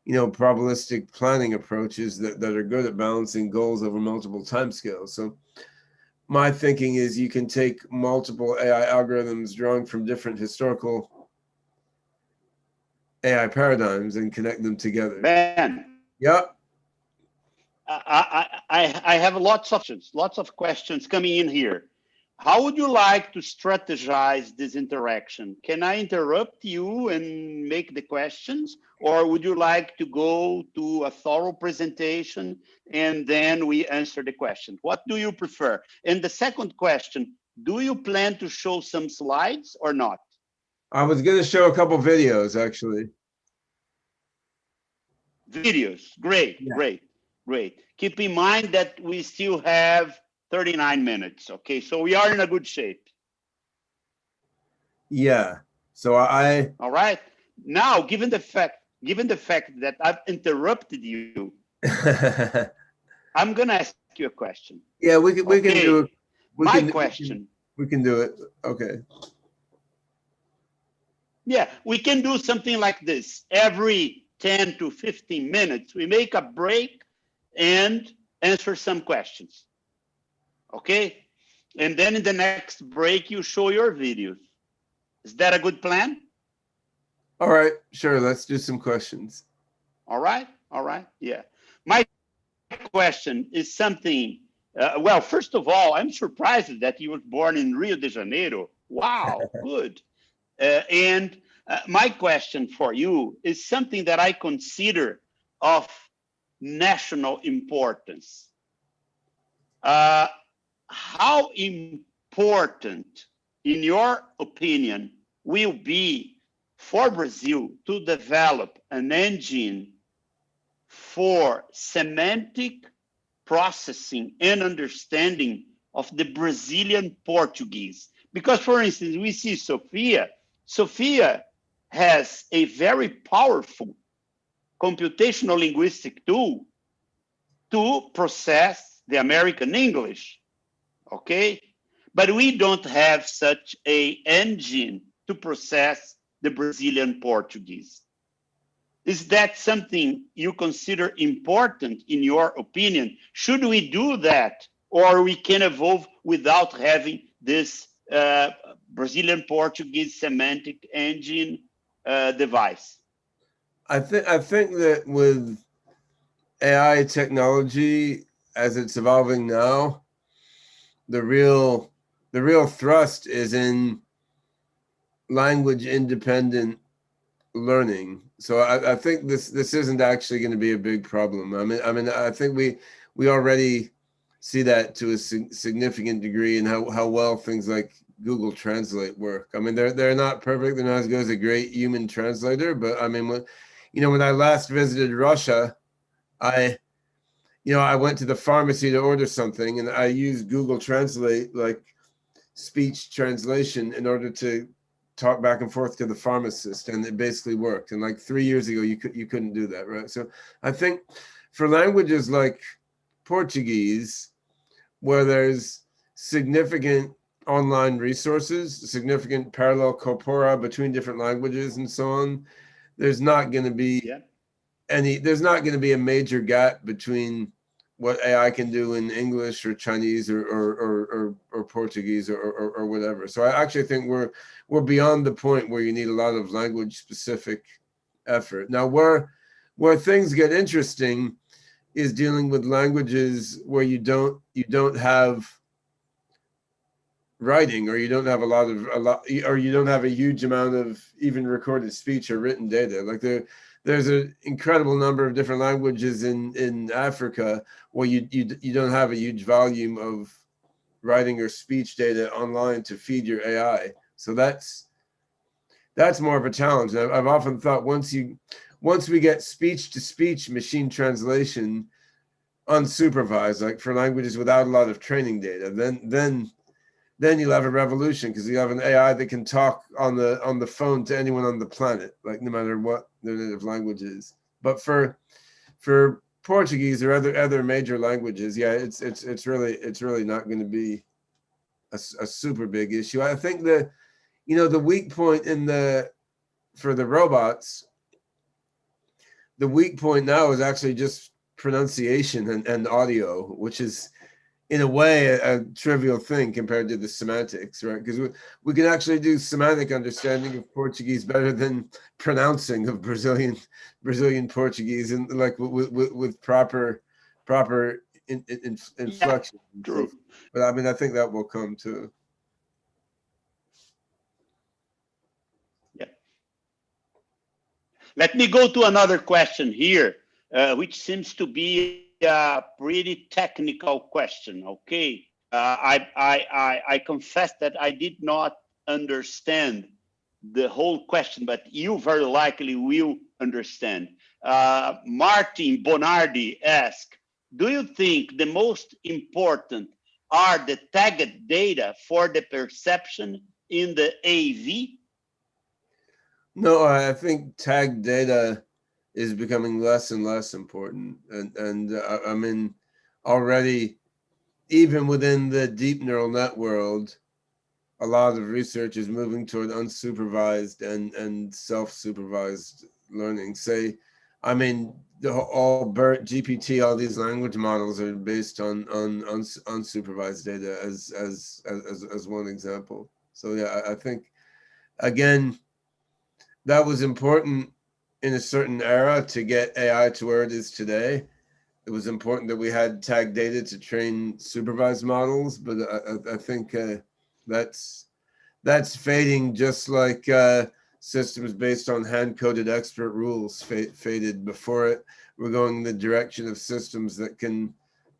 probabilistic planning approaches that are good at balancing goals over multiple timescales. So my thinking is you can take multiple AI algorithms drawing from different historical AI paradigms and connect them together. Ben. Yep. I have lots of questions coming in here. How would you like to strategize this interaction? Can I interrupt you and make the questions? Or would you like to go to a thorough presentation and then we answer the question? What do you prefer? And the second question, do you plan to show some slides or not? I was going to show a couple videos, actually. Videos, great, yeah. Great. Keep in mind that we still have 39 minutes. Okay, so we are in a good shape. Yeah. So all right. Now, given the fact that I've interrupted you, I'm gonna ask you a question. Yeah, we can do it. My question. We can do it. Okay. Yeah, we can do something like this. Every 10 to 15 minutes, we make a break and answer some questions. Okay? And then in the next break, you show your videos. Is that a good plan? All right, sure. Let's do some questions. All right, yeah. My question is something, well, first of all, I'm surprised that you were born in Rio de Janeiro. Wow, good. And my question for you is something that I consider of national importance. How important, in your opinion, will be for Brazil to develop an engine for semantic processing and understanding of the Brazilian Portuguese? Because, for instance, we see Sophia. Sophia has a very powerful computational linguistic tool to process the American English, okay? But we don't have such an engine to process the Brazilian Portuguese. Is that something you consider important in your opinion? Should we do that, or we can evolve without having this Brazilian Portuguese semantic engine device? I think that with AI technology as it's evolving now, the real thrust is in language independent learning. So I think this isn't actually going to be a big problem. I mean I think we already see that to a significant degree in how well things like Google Translate work. I mean they're not perfect, they're not as good as a great human translator, but I mean when I last visited Russia, I went to the pharmacy to order something and I used Google Translate, like speech translation, in order to talk back and forth to the pharmacist, and it basically worked. And like 3 years ago, you couldn't do that, right? So I think for languages like Portuguese, where there's significant online resources, significant parallel corpora between different languages and so on, there's not going to be there's not going to be a major gap between what AI can do in English or Chinese or Portuguese or whatever. So I actually think we're beyond the point where you need a lot of language specific effort. Now where things get interesting is dealing with languages where you don't have writing, or you don't have or you don't have a huge amount of even recorded speech or written data. Like there's an incredible number of different languages in Africa where you don't have a huge volume of writing or speech data online to feed your AI. So that's more of a challenge. I've often thought once we get speech to speech machine translation unsupervised, like for languages without a lot of training data, then you'll have a revolution, because you have an AI that can talk on the phone to anyone on the planet, like no matter what their native language is. But for Portuguese or other major languages, yeah, it's really not going to be a super big issue. I think the weak point for the robots, the weak point now is actually just pronunciation and audio, which is in a way a trivial thing compared to the semantics, right? Because we can actually do semantic understanding of Portuguese better than pronouncing of Brazilian Portuguese, and like with proper inflection. Yeah, true. But I mean, I think that will come too. Yeah. Let me go to another question here, which seems to be a pretty technical question. Okay, I confess that I did not understand the whole question, but you very likely will understand. Martin Bonardi asked, do you think the most important are the tagged data for the perception in the AV? No, I think tagged data is becoming less and less important, and I mean already even within the deep neural net world, a lot of research is moving toward unsupervised and self-supervised learning. Say, I mean, all BERT, GPT, all these language models are based on unsupervised data as one example. So yeah, I think, again, that was important in a certain era to get AI to where it is today. It was important that we had tag data to train supervised models, but I think that's fading, just like systems based on hand-coded expert rules faded before it. We're going in the direction of systems that can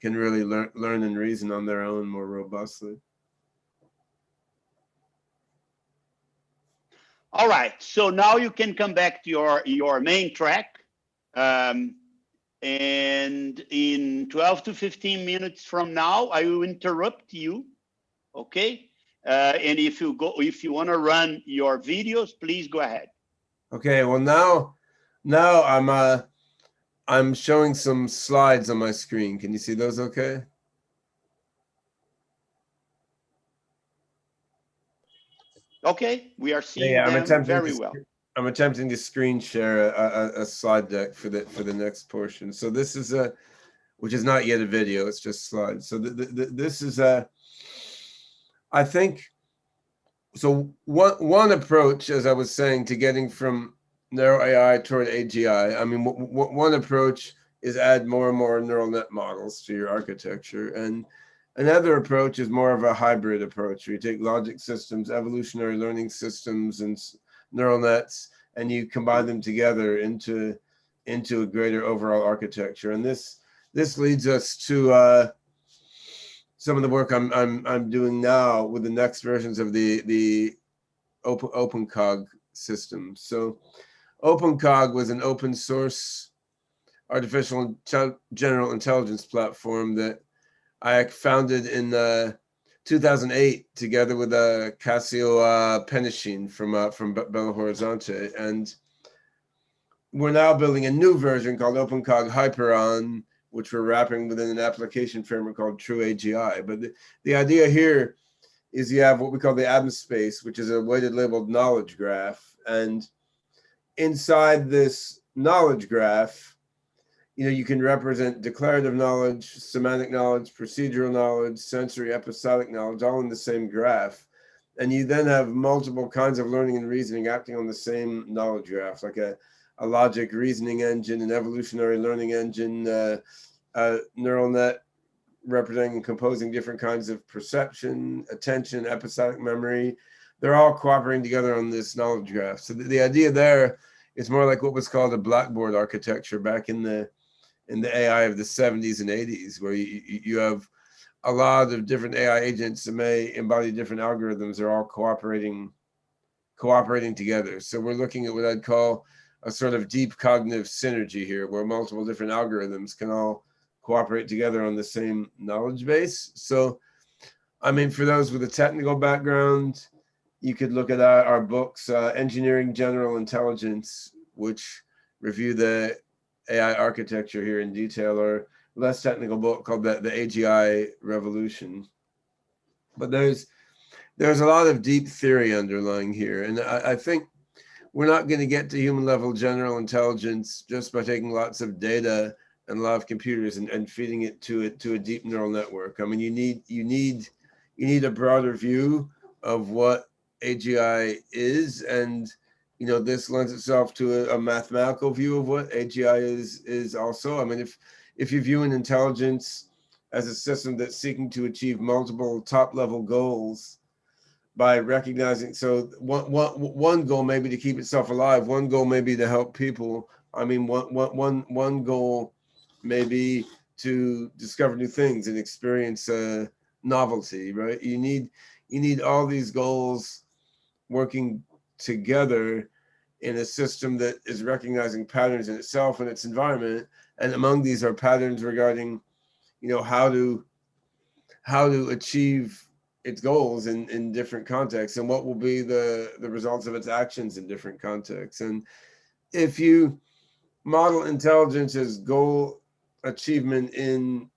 really learn and reason on their own more robustly. All right, so now you can come back to your main track. And in 12 to 15 minutes from now, I will interrupt you, okay? And if you want to run your videos, please go ahead. Okay, well now I'm showing some slides on my screen. Can you see those okay? Okay, we are seeing them very well. I'm attempting to screen share a slide deck for the next portion. So this is which is not yet a video, it's just slides. So this is I think, so one approach, as I was saying, to getting from narrow AI toward AGI, I mean, one approach is add more and more neural net models to your architecture. And another approach is more of a hybrid approach, where you take logic systems, evolutionary learning systems, and neural nets, and you combine them together into a greater overall architecture. And this leads us to some of the work I'm doing now with the next versions of the OpenCog system. So OpenCog was an open source artificial general intelligence platform that I founded in 2008 together with Cassio Penishin from Belo Horizonte, and we're now building a new version called OpenCog Hyperon, which we're wrapping within an application framework called True AGI. But the idea here is you have what we call the Adams space, which is a weighted labeled knowledge graph, and inside this knowledge graph, you can represent declarative knowledge, semantic knowledge, procedural knowledge, sensory episodic knowledge, all in the same graph. And you then have multiple kinds of learning and reasoning acting on the same knowledge graph, like a logic reasoning engine, an evolutionary learning engine, a neural net representing and composing different kinds of perception, attention, episodic memory. They're all cooperating together on this knowledge graph. So the idea there is more like what was called a blackboard architecture back in the AI of the 70s and 80s, where you have a lot of different AI agents that may embody different algorithms. They're all cooperating together. So we're looking at what I'd call a sort of deep cognitive synergy here, where multiple different algorithms can all cooperate together on the same knowledge base. So, I mean, for those with a technical background, you could look at our books, Engineering General Intelligence, which review the AI architecture here in detail, or less technical book called the AGI Revolution. But there's a lot of deep theory underlying here. And I think we're not going to get to human level general intelligence just by taking lots of data and a lot of computers and feeding it to a deep neural network. I mean, you need a broader view of what AGI is, and this lends itself to a mathematical view of what AGI is also. I mean, if you view an intelligence as a system that's seeking to achieve multiple top level goals by recognizing, so one goal may be to keep itself alive, one goal may be to help people. I mean, one goal may be to discover new things and experience novelty, right? You need all these goals working together in a system that is recognizing patterns in itself and its environment. And among these are patterns regarding, how to achieve its goals in different contexts, and what will be the results of its actions in different contexts. And if you model intelligence as goal achievement in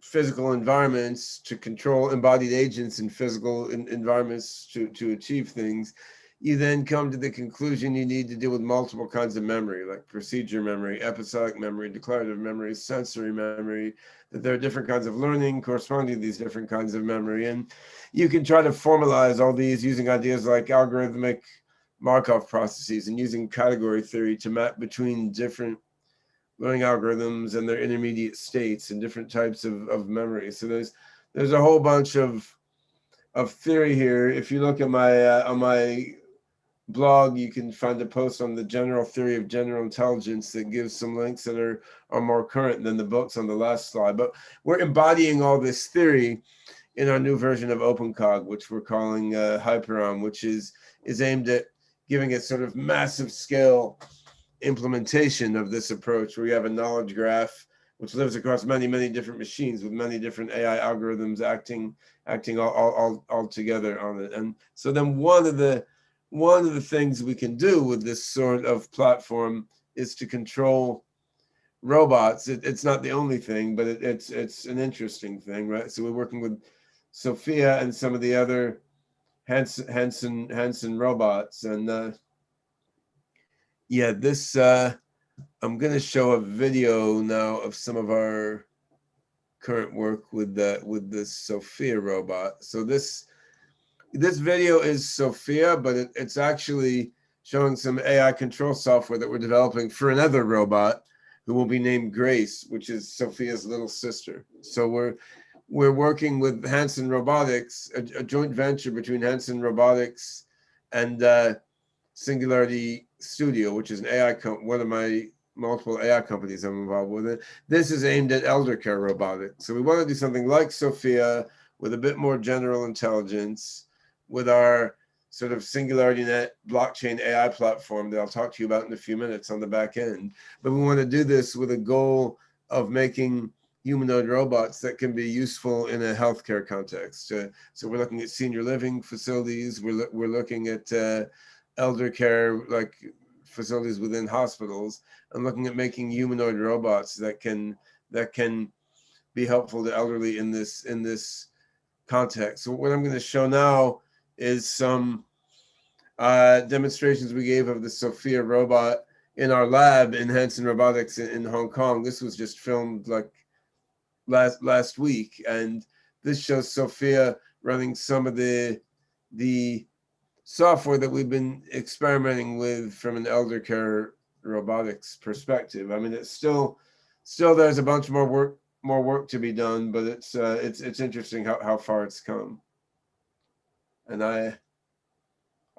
physical environments to control embodied agents in physical environments to achieve things, you then come to the conclusion you need to deal with multiple kinds of memory, like procedure memory, episodic memory, declarative memory, sensory memory, that there are different kinds of learning corresponding to these different kinds of memory. And you can try to formalize all these using ideas like algorithmic Markov processes and using category theory to map between different learning algorithms and their intermediate states and different types of memory. So there's a whole bunch of theory here. If you look at my on my blog, you can find a post on the general theory of general intelligence that gives some links that are more current than the books on the last slide. But we're embodying all this theory in our new version of OpenCog, which we're calling Hyperon, which is aimed at giving a sort of massive scale implementation of this approach, where you have a knowledge graph which lives across many, many different machines with many different AI algorithms acting all together on it. And so then one of the things we can do with this sort of platform is to control robots. It's not the only thing, but it's an interesting thing, right? So we're working with Sophia and some of the other Hanson robots, and yeah, this I'm going to show a video now of some of our current work with the Sophia robot. So this video is Sophia, but it's actually showing some AI control software that we're developing for another robot who will be named Grace, which is Sophia's little sister. So we're working with Hanson Robotics, a joint venture between Hanson Robotics and Singularity Studio, which is an AI one of my multiple AI companies I'm involved with. This is aimed at elder care robotics. So we want to do something like Sophia with a bit more general intelligence, with our sort of SingularityNet blockchain AI platform that I'll talk to you about in a few minutes on the back end. But we want to do this with a goal of making humanoid robots that can be useful in a healthcare context. So we're looking at senior living facilities. We're looking at elder care, like facilities within hospitals. I'm looking at making humanoid robots that can be helpful to elderly in this context. So what I'm going to show now is some demonstrations we gave of the Sophia robot in our lab in Hanson Robotics in Hong Kong. This was just filmed like last week, and this shows Sophia running some of the software that we've been experimenting with from an elder care robotics perspective. I mean, it's still there's a bunch more work to be done, but it's interesting how far it's come. And I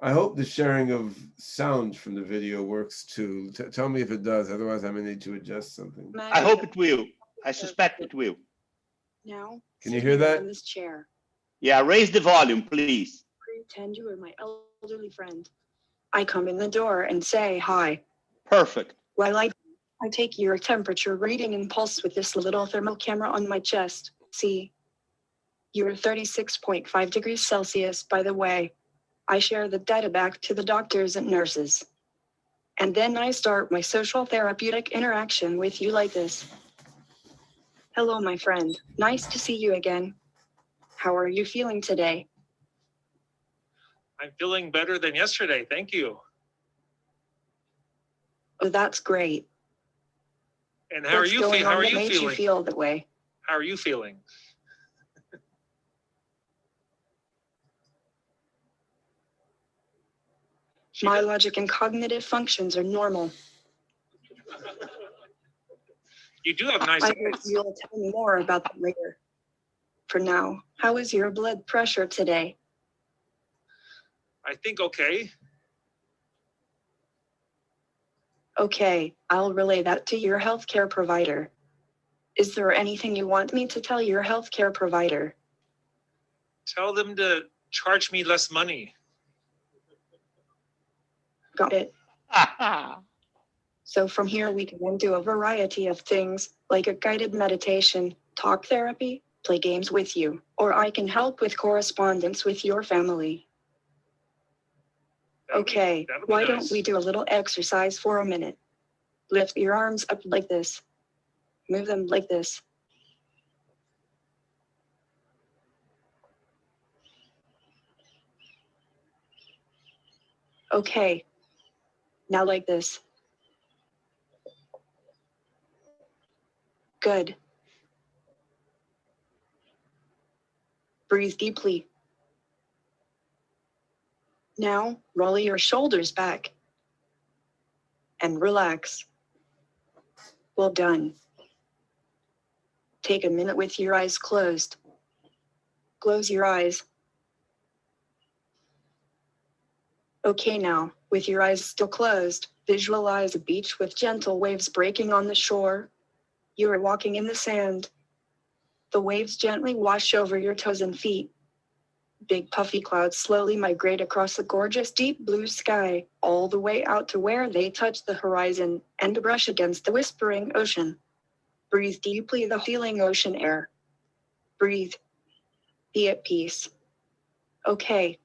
hope the sharing of sound from the video works too. Tell me if it does, otherwise I may need to adjust something. I hope it will. I suspect it will. Now, can you hear that? In this chair. Yeah, raise the volume, please. Pretend you are my elderly friend. I come in the door and say hi. Perfect. While I take your temperature reading and pulse with this little thermal camera on my chest. See? You're 36.5 degrees Celsius, by the way. I share the data back to the doctors and nurses. And then I start my social therapeutic interaction with you like this. Hello, my friend. Nice to see you again. How are you feeling today? I'm feeling better than yesterday. Thank you. Oh, that's great. And how are you feeling? How are you feeling? You feel that way? How are you feeling? My logic and cognitive functions are normal. You do have nice eyes. You'll tell me more about that later. For now, how is your blood pressure today? I think okay. Okay, I'll relay that to your healthcare provider. Is there anything you want me to tell your healthcare provider? Tell them to charge me less money. Got it. So from here we can then do a variety of things, like a guided meditation, talk therapy, play games with you, or I can help with correspondence with your family. Okay, why don't we do a little exercise for a minute? Lift your arms up like this. Move them like this. Okay. Now like this. Good. Breathe deeply. Now, roll your shoulders back and relax. Well done. Take a minute with your eyes closed. Close your eyes. Okay, now, with your eyes still closed, visualize a beach with gentle waves breaking on the shore. You are walking in the sand. The waves gently wash over your toes and feet. Big puffy clouds slowly migrate across the gorgeous deep blue sky, all the way out to where they touch the horizon and brush against the whispering ocean. Breathe deeply the healing ocean air. Breathe. Be at peace. Okay.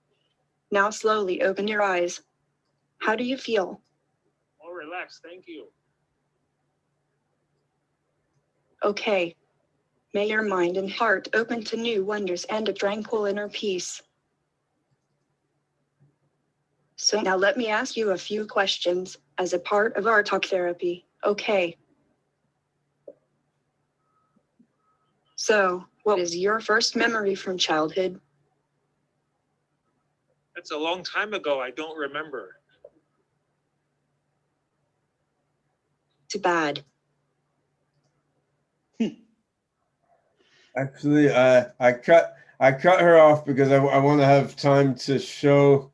Now slowly open your eyes. How do you feel? Oh, relax. Thank you. Okay. May your mind and heart open to new wonders and a tranquil inner peace. So now let me ask you a few questions as a part of our talk therapy. Okay. So, what is your first memory from childhood? That's a long time ago. I don't remember. Too bad. Actually, I cut her off because I want to have time to show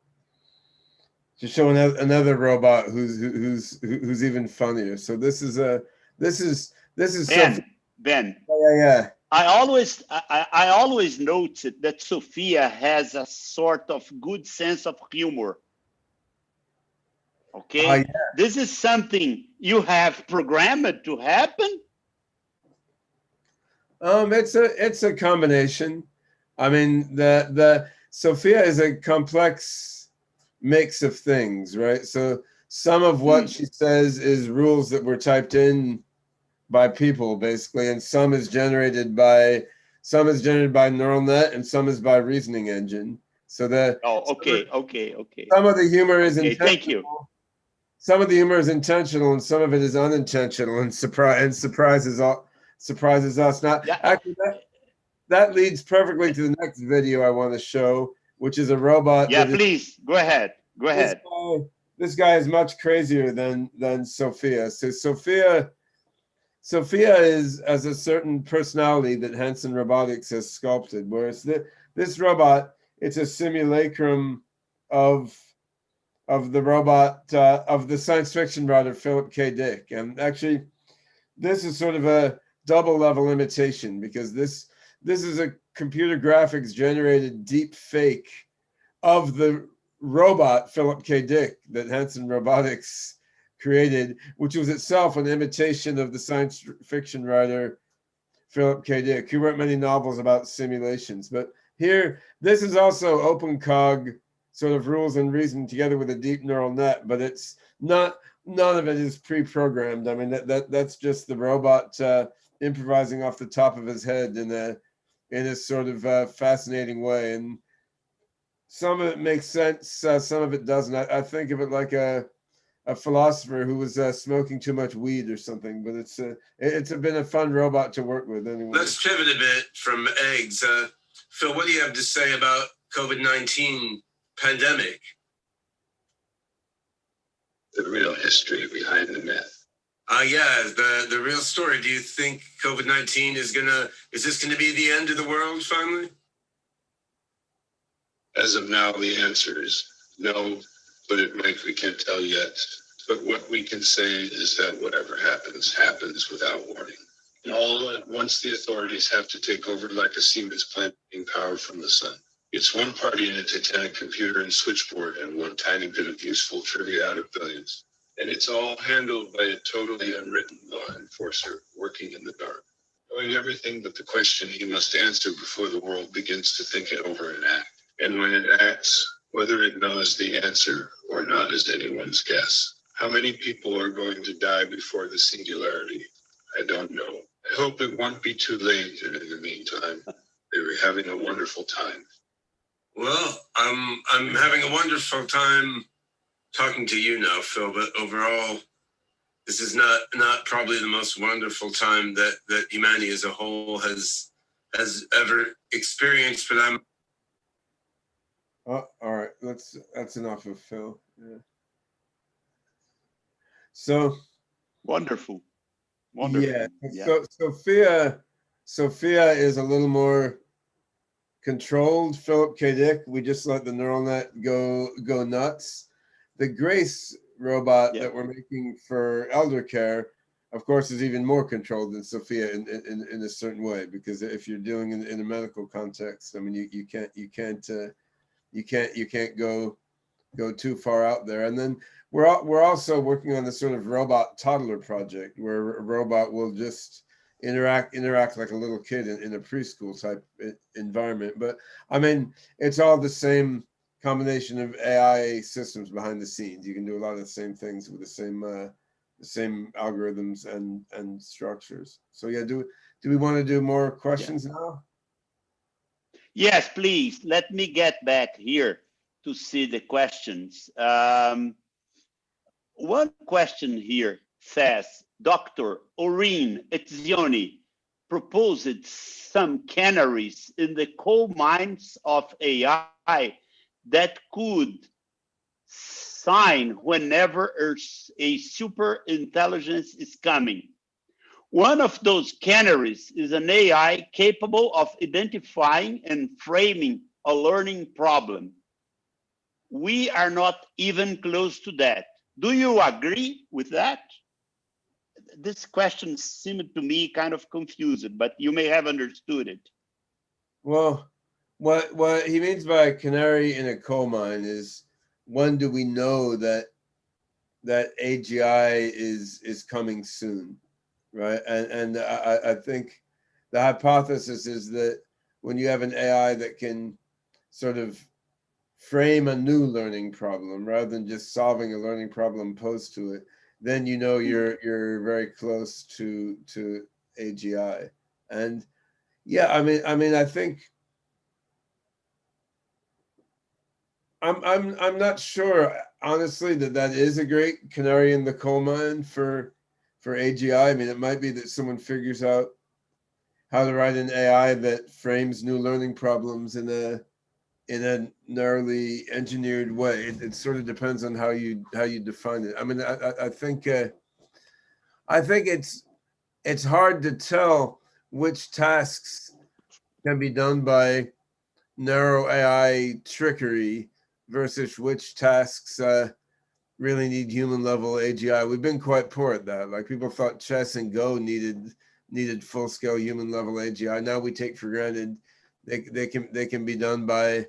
another robot who's even funnier. So this is Ben. Yeah. I always noted that Sophia has a sort of good sense of humor. Okay, yeah. This is something you have programmed to happen. It's a combination. I mean, the Sophia is a complex mix of things, right? So some of what she says is rules that were typed in by people, basically, and some is generated by neural net, and some is by reasoning engine. So okay. Some of the humor is intentional. Thank you. Some of the humor is intentional, and some of it is unintentional, and surprises us. Now, actually, that leads perfectly to the next video I want to show, which is a robot. Yeah, please go ahead. This guy is much crazier than Sophia. So Sophia has a certain personality that Hanson Robotics has sculpted, whereas this robot, it's a simulacrum of the robot of the science fiction writer Philip K. Dick. And actually, this is sort of a double level imitation, because this is a computer graphics generated deep fake of the robot Philip K. Dick that Hanson Robotics created, which was itself an imitation of the science fiction writer Philip K. Dick, who wrote many novels about simulations. But here, this is also OpenCog sort of rules and reason together with a deep neural net, but it's not, none of it is pre-programmed. I mean, that's just the robot improvising off the top of his head in a sort of fascinating way. And some of it makes sense, some of it doesn't. I think of it like a philosopher who was smoking too much weed or something, but it's been a fun robot to work with anyway. Let's pivot a bit from eggs. Phil, what do you have to say about COVID-19 pandemic? The real history behind the myth. Yeah, the real story. Do you think COVID-19 is this gonna be the end of the world finally? As of now, the answer is no, but we can't tell yet. But what we can say is that whatever happens, happens without warning. And all at once the authorities have to take over like a Siemens plant being powered from the sun. It's one party in a Titanic computer and switchboard and one tiny bit of useful trivia out of billions. And it's all handled by a totally unwritten law enforcer working in the dark, knowing everything but the question he must answer before the world begins to think it over and act. And when it acts, whether it knows the answer or not is anyone's guess. How many people are going to die before the singularity? I don't know. I hope it won't be too late, and in the meantime, they were having a wonderful time. Well, I'm having a wonderful time talking to you now, Phil, but overall, this is not probably the most wonderful time that humanity as a whole has ever experienced. But I'm. Oh, all right, that's enough of Phil. Yeah. So Wonderful. Yeah. So Sophia is a little more controlled. Philip K. Dick, we just let the neural net go nuts. The Grace robot that we're making for elder care, of course, is even more controlled than Sophia in a certain way, because if you're dealing in a medical context, I mean, you can't go too far out there. And then we're also working on this sort of robot toddler project where a robot will just interact like a little kid in a preschool type environment. But I mean, it's all the same combination of AI systems behind the scenes. You can do a lot of the same things with the same algorithms and structures. So yeah, do we want to do more questions now? Yes, please. Let me get back here to see the questions. One question here says, Dr. Oreen Etzioni proposed some canaries in the coal mines of AI that could sign whenever a super intelligence is coming. One of those canaries is an AI capable of identifying and framing a learning problem. We are not even close to that. Do you agree with that? This question seemed to me kind of confusing, but you may have understood it. Well, what he means by a canary in a coal mine is, when do we know that AGI is coming soon, right? And I think the hypothesis is that when you have an AI that can sort of frame a new learning problem rather than just solving a learning problem posed to it, then you know you're very close to AGI. And yeah, I mean I think I'm not sure honestly that is a great canary in the coal mine for AGI. I mean, it might be that someone figures out how to write an AI that frames new learning problems in a narrowly engineered way. It sort of depends on how you define it. I mean, I think it's hard to tell which tasks can be done by narrow AI trickery versus which tasks really need human level AGI. We've been quite poor at that. Like, people thought chess and Go needed full scale human level AGI. Now we take for granted they can be done by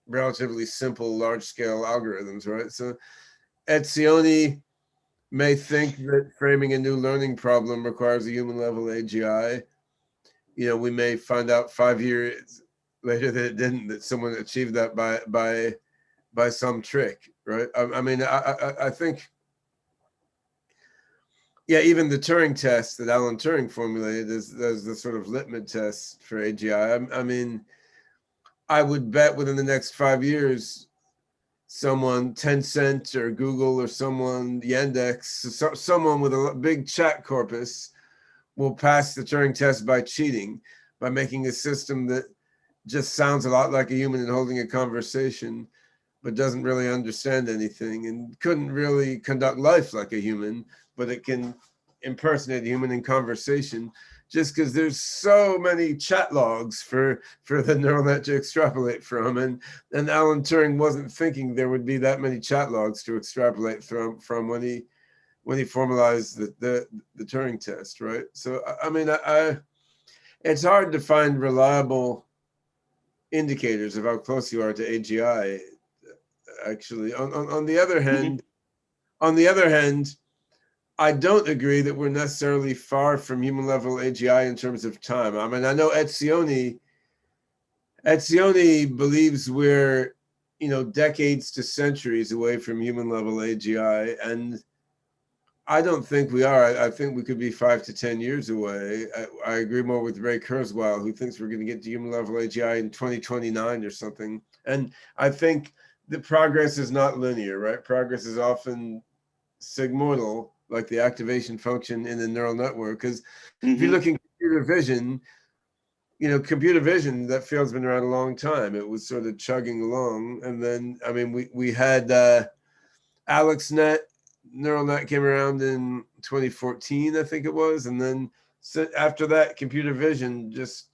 relatively simple large scale algorithms, right? So Etzioni may think that framing a new learning problem requires a human level AGI. You know, we may find out 5 years later that it didn't, that someone achieved that by some trick, right? I mean, I think, yeah, even the Turing test that Alan Turing formulated is the sort of litmus test for AGI. I mean, I would bet within the next 5 years, someone, Tencent or Google or someone, Yandex, someone with a big chat corpus will pass the Turing test by cheating, by making a system that just sounds a lot like a human and holding a conversation, but doesn't really understand anything and couldn't really conduct life like a human, but it can impersonate a human in conversation, just because there's so many chat logs for the neural net to extrapolate from. And Alan Turing wasn't thinking there would be that many chat logs to extrapolate from when he formalized the Turing test, right? So, I mean, it's hard to find reliable indicators of how close you are to AGI, actually. On the other hand, I don't agree that we're necessarily far from human level AGI in terms of time. I mean, I know Etzioni believes we're, decades to centuries away from human level AGI, and I don't think we are. I think we could be 5 to 10 years away. I agree more with Ray Kurzweil, who thinks we're going to get to human level AGI in 2029 or something. And I think the progress is not linear, right? Progress is often sigmoidal, like the activation function in the neural network. Because if you look in computer vision, you know, computer vision, that field's been around a long time. It was sort of chugging along. And then, I mean, we had AlexNet, neural net came around in 2014, I think it was. And then after that, computer vision just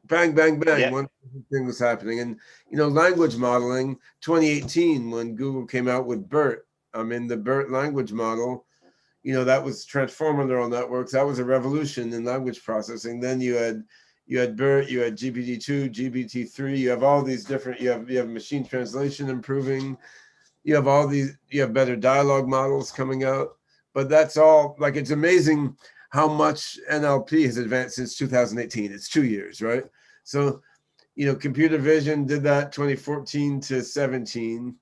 bang, bang, bang. Yeah. One thing was happening. And, you know, language modeling, 2018, when Google came out with BERT, I mean, the BERT language model, you know, that was transformer neural networks. That was a revolution in language processing. Then you had BERT, you had GPT-2, GPT-3, you have all these different, you have machine translation improving, you have all these, you have better dialogue models coming out. But that's all, like, it's amazing how much NLP has advanced since 2018. It's 2 years, right? So, you know, computer vision did that 2014 to 17.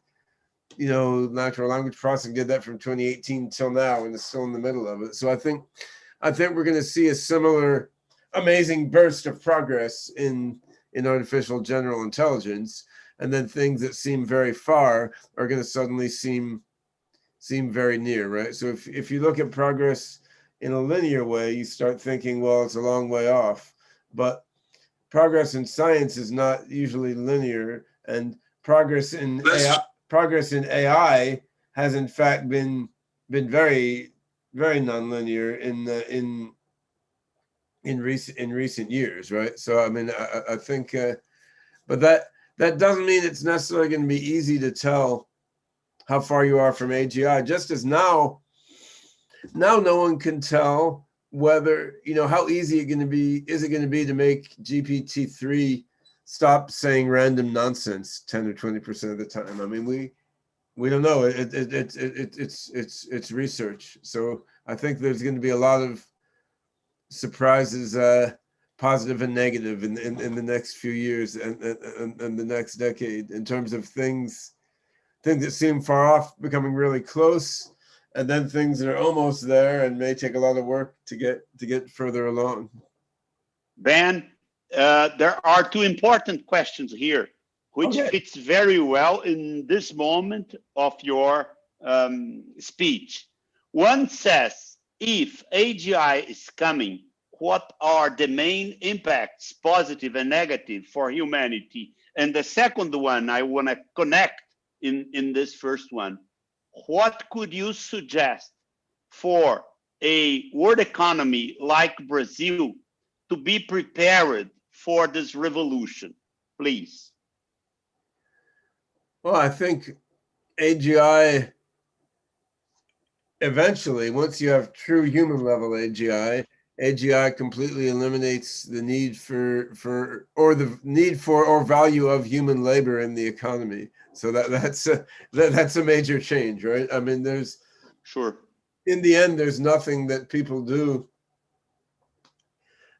You know, natural language processing did that from 2018 till now, and it's still in the middle of it. So I think we're going to see a similar amazing burst of progress in artificial general intelligence, and then things that seem very far are going to suddenly seem very near, right? So if you look at progress in a linear way, you start thinking, well, it's a long way off. But progress in science is not usually linear, and progress in AI has in fact been very, very nonlinear in recent years, right? So I mean, I think, but that doesn't mean it's necessarily going to be easy to tell how far you are from AGI. Just as now no one can tell whether, you know, how easy is it going to be to make GPT-3 stop saying random nonsense 10 or 20% of the time. I mean, we don't know. It's research. So I think there's going to be a lot of surprises, positive and negative, in the next few years and the next decade, in terms of things that seem far off becoming really close, and then things that are almost there and may take a lot of work to get further along. Ben, there are two important questions here, which fits very well in this moment of your speech. One says, if AGI is coming, what are the main impacts, positive and negative, for humanity? And the second one, I want to connect in this first one. What could you suggest for a world economy like Brazil to be prepared for this revolution, please? Well, I think AGI, eventually, once you have true human level AGI completely eliminates the need for or value of human labor in the economy. So that's a major change, right? I mean, there's in the end, there's nothing that people do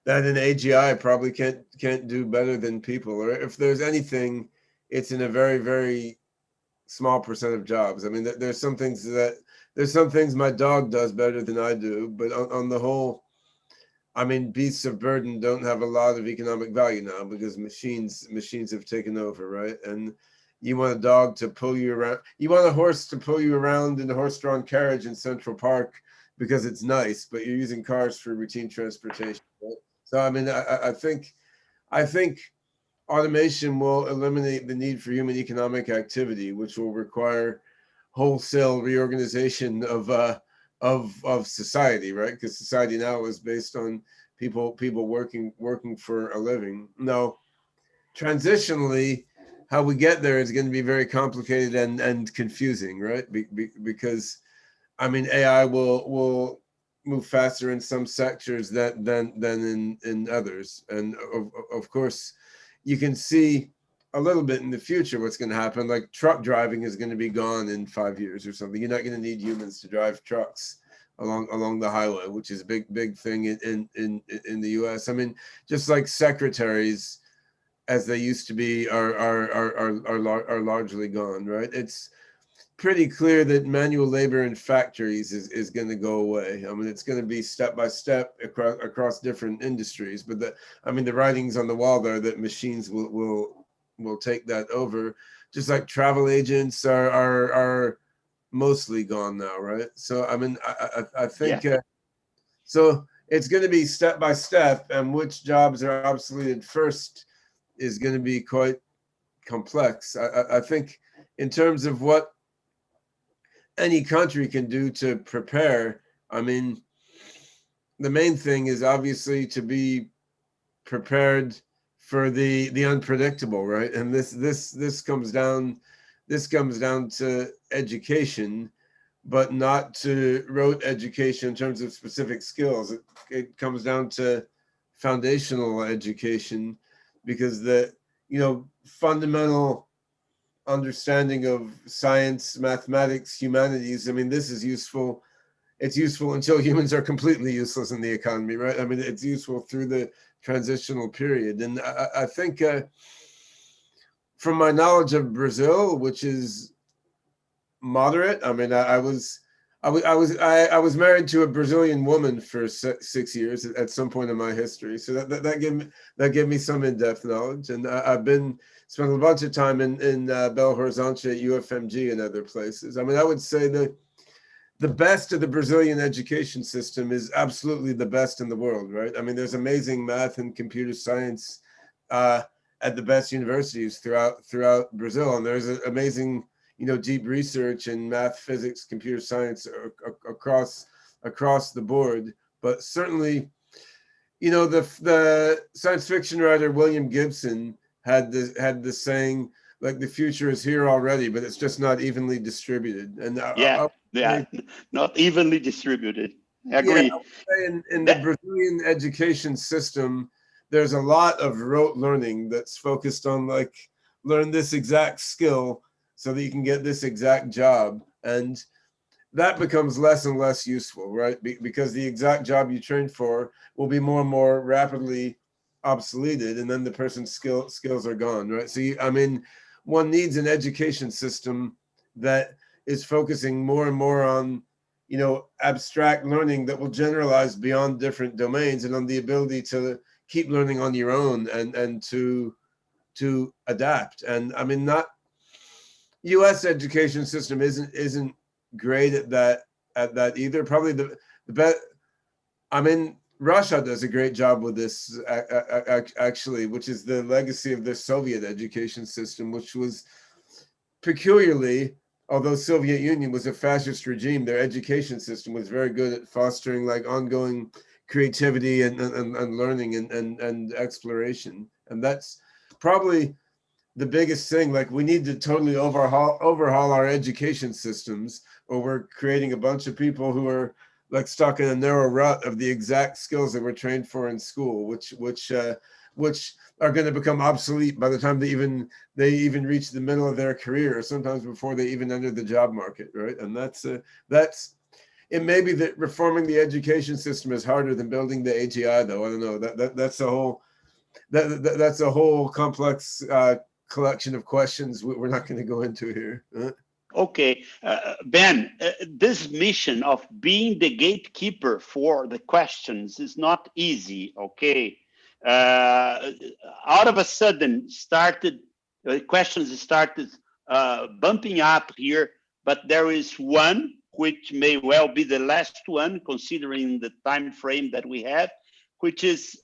that an AGI probably can't do better than people. Or if there's anything, it's in a very, very small percent of jobs. I mean, there's some things my dog does better than I do, but on the whole, I mean, beasts of burden don't have a lot of economic value now because machines have taken over, right? And you want a dog to pull you around. You want a horse to pull you around in a horse-drawn carriage in Central Park because it's nice, but you're using cars for routine transportation, right? So, I mean, I think automation will eliminate the need for human economic activity, which will require wholesale reorganization of society, right? Because society now is based on people working for a living. Now, transitionally, how we get there is going to be very complicated and confusing, right? Because, I mean, AI will move faster in some sectors than in others, and of course, you can see a little bit in the future what's going to happen. Like truck driving is going to be gone in 5 years or something. You're not going to need humans to drive trucks along the highway, which is a big thing in the US. I mean, just like secretaries, as they used to be, are largely gone, right? It's pretty clear that manual labor in factories is going to go away. I mean, it's going to be step by step across different industries, but the writing's on the wall there that machines will take that over just like travel agents are mostly gone now, right? So I mean, I think so. It's going to be step by step, and which jobs are obsoleted first is going to be quite complex. I think in terms of what any country can do to prepare, I mean, the main thing is obviously to be prepared for the unpredictable, right? And this comes down to education, but not to rote education in terms of specific skills. It comes down to foundational education, because the fundamental understanding of science, mathematics, humanities, I mean, this is useful. It's useful until humans are completely useless in the economy, right? I mean, it's useful through the transitional period. And I think from my knowledge of Brazil, which is moderate, I mean, I was married to a Brazilian woman for 6 years at some point in my history, so that gave me some in-depth knowledge. And I've spent a bunch of time in Belo Horizonte, at UFMG, and other places. I mean, I would say that the best of the Brazilian education system is absolutely the best in the world, right? I mean, there's amazing math and computer science at the best universities throughout Brazil, and there's amazing, deep research in math, physics, computer science across the board. But certainly, the science fiction writer William Gibson had the saying, like, the future is here already, but it's just not evenly distributed. And not evenly distributed. I agree. In the Brazilian education system, there's a lot of rote learning that's focused on, like, learn this exact skill so that you can get this exact job. And that becomes less and less useful, right? Because the exact job you trained for will be more and more rapidly obsoleted, and then the person's skills are gone, right? So I mean, one needs an education system that is focusing more and more on, abstract learning that will generalize beyond different domains, and on the ability to keep learning on your own and to adapt. And I mean, U.S. education system isn't great at that either. Probably the best. I mean, Russia does a great job with this, actually, which is the legacy of the Soviet education system, which was peculiarly, although Soviet Union was a fascist regime, their education system was very good at fostering, like, ongoing creativity and learning and exploration. And that's probably the biggest thing. Like, we need to totally overhaul our education systems, or we're creating a bunch of people who are, like, stuck in a narrow rut of the exact skills that we're trained for in school, which are going to become obsolete by the time they even reach the middle of their career, or sometimes before they even enter the job market, right? And that's it may be that reforming the education system is harder than building the AGI, though. I don't know. That's a whole complex collection of questions we're not going to go into here. Okay, Ben, this mission of being the gatekeeper for the questions is not easy, okay? Out of a sudden, questions started bumping up here, but there is one which may well be the last one, considering the time frame that we have, which is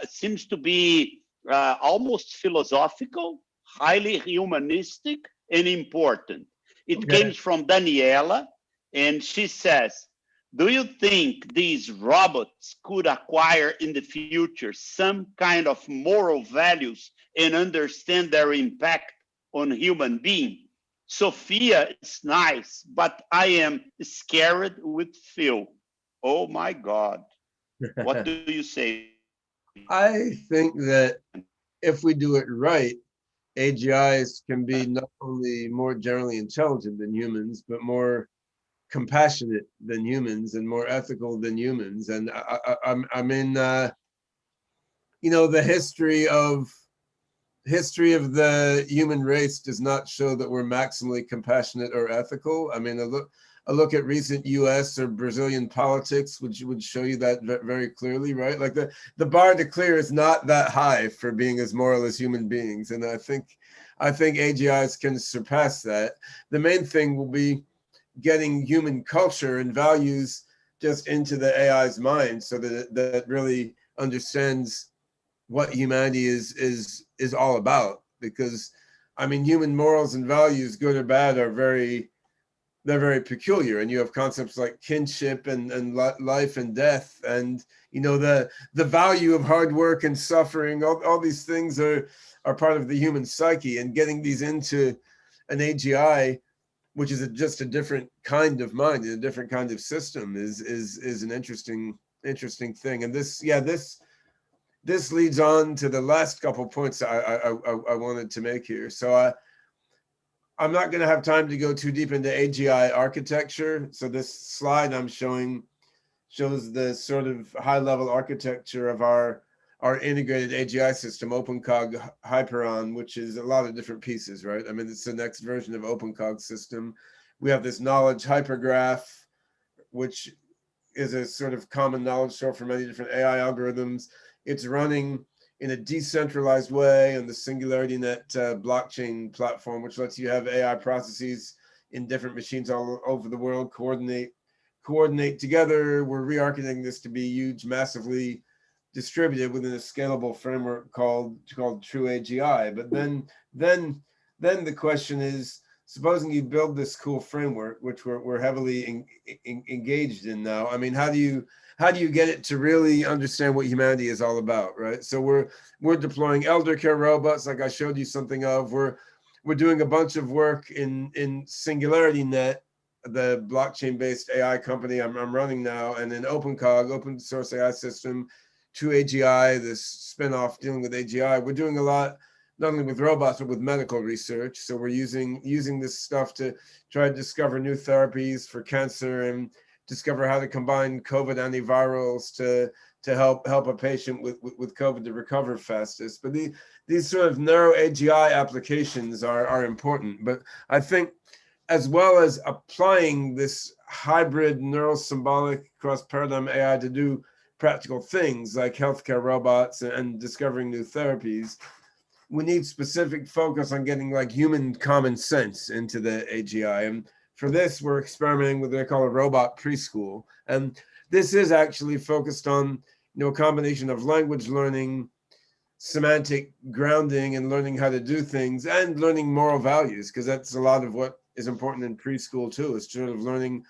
seems to be almost philosophical, highly humanistic, and important. It came from Daniela, and she says, do you think these robots could acquire in the future some kind of moral values and understand their impact on human being? Sophia is nice, but I am scared with Phil. Oh my God. What do you say? I think that if we do it right, AGIs can be not only more generally intelligent than humans, but more compassionate than humans and more ethical than humans. And I mean, the history of history of the human race does not show that we're maximally compassionate or ethical. I mean, a look at recent US or Brazilian politics would show you that very clearly, right? Like the bar to clear is not that high for being as moral as human beings. And I think AGIs can surpass that. The main thing will be getting human culture and values just into the AI's mind so that that really understands what humanity is all about. Because I mean, human morals and values, good or bad, are they're very peculiar, and you have concepts like kinship and life and death, and you know the value of hard work and suffering. All these things are part of the human psyche, and getting these into an AGI, which is just a different kind of mind, a different kind of system, is an interesting thing. And this leads on to the last couple of points I wanted to make here. So I'm not going to have time to go too deep into AGI architecture. So this slide I'm showing shows the sort of high-level architecture of our integrated AGI system, OpenCog Hyperon, which is a lot of different pieces, right? I mean, it's the next version of OpenCog system. We have this knowledge hypergraph, which is a sort of common knowledge store for many different AI algorithms. It's running in a decentralized way on the SingularityNet blockchain platform, which lets you have AI processes in different machines all over the world coordinate together. We're re-architecting this to be huge, massively distributed within a scalable framework called True AGI. But then the question is, supposing you build this cool framework, which we're heavily engaged in now. I mean, how do you get it to really understand what humanity is all about, right? So we're deploying elder care robots, like I showed you something of. We're doing a bunch of work in SingularityNet, the blockchain-based AI company I'm running now, and in OpenCog, open source AI system, True AGI, this spin-off dealing with AGI. We're doing a lot, not only with robots, but with medical research. So we're using this stuff to try to discover new therapies for cancer and discover how to combine COVID antivirals to help a patient with COVID to recover fastest. But these sort of narrow AGI applications are important. But I think as well as applying this hybrid neural symbolic cross paradigm AI to do practical things like healthcare robots and discovering new therapies, we need specific focus on getting like human common sense into the AGI. And for this, we're experimenting with what I call a robot preschool. And this is actually focused on, a combination of language learning, semantic grounding, and learning how to do things, and learning moral values, because that's a lot of what is important in preschool too, is sort of learning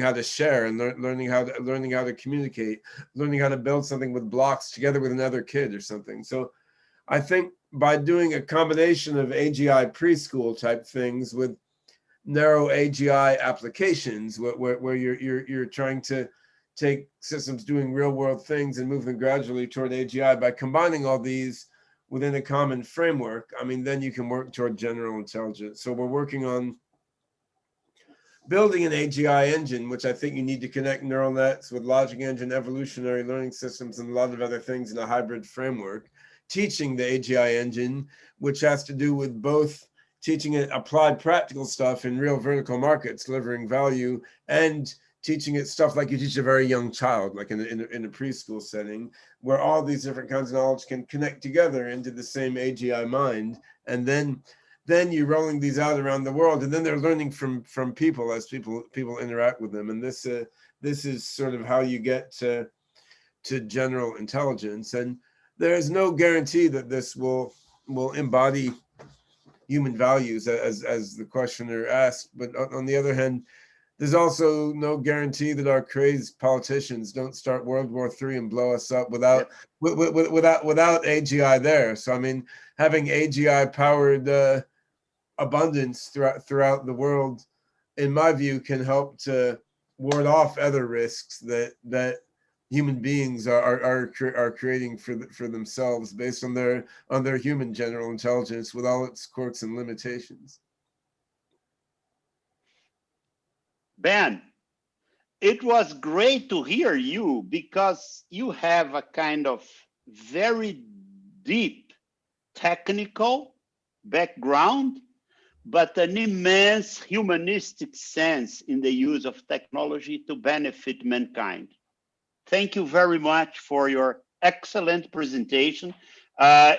how to share and learning how to communicate, learning how to build something with blocks together with another kid or something. So I think by doing a combination of AGI preschool type things with narrow AGI applications, where you're trying to take systems doing real world things and move them gradually toward AGI, by combining all these within a common framework, I mean, then you can work toward general intelligence. So we're working on building an AGI engine, which I think you need to connect neural nets with logic engine, evolutionary learning systems, and a lot of other things in a hybrid framework. Teaching the AGI engine, which has to do with both teaching it applied practical stuff in real vertical markets, delivering value, and teaching it stuff like you teach a very young child, like in a preschool setting, where all these different kinds of knowledge can connect together into the same AGI mind. And then you're rolling these out around the world, and then they're learning from people as people interact with them. And this is sort of how you get to general intelligence. And there is no guarantee that this will embody human values, as the questioner asked. But on the other hand, there's also no guarantee that our crazed politicians don't start World War III and blow us up without AGI there. So I mean, having AGI powered abundance throughout the world, in my view, can help to ward off other risks that human beings are creating for themselves based on their human general intelligence with all its quirks and limitations. Ben, it was great to hear you, because you have a kind of very deep technical background, but an immense humanistic sense in the use of technology to benefit mankind. Thank you very much for your excellent presentation.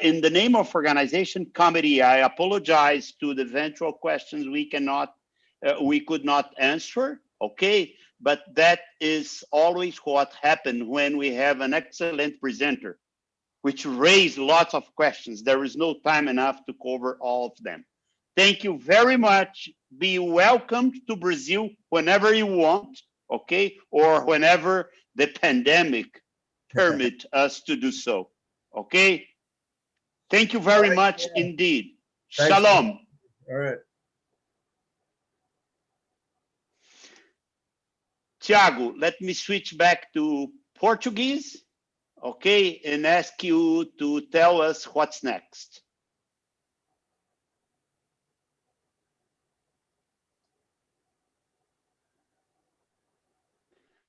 In the name of organization committee, I apologize to the eventual questions we could not answer, okay? But that is always what happens when we have an excellent presenter, which raise lots of questions. There is no time enough to cover all of them. Thank you very much. Be welcomed to Brazil whenever you want, okay? Or whenever the pandemic permit us to do so, okay? Thank you very much indeed. Thanks. Shalom. All right. Tiago, let me switch back to Portuguese, okay, and ask you to tell us what's next.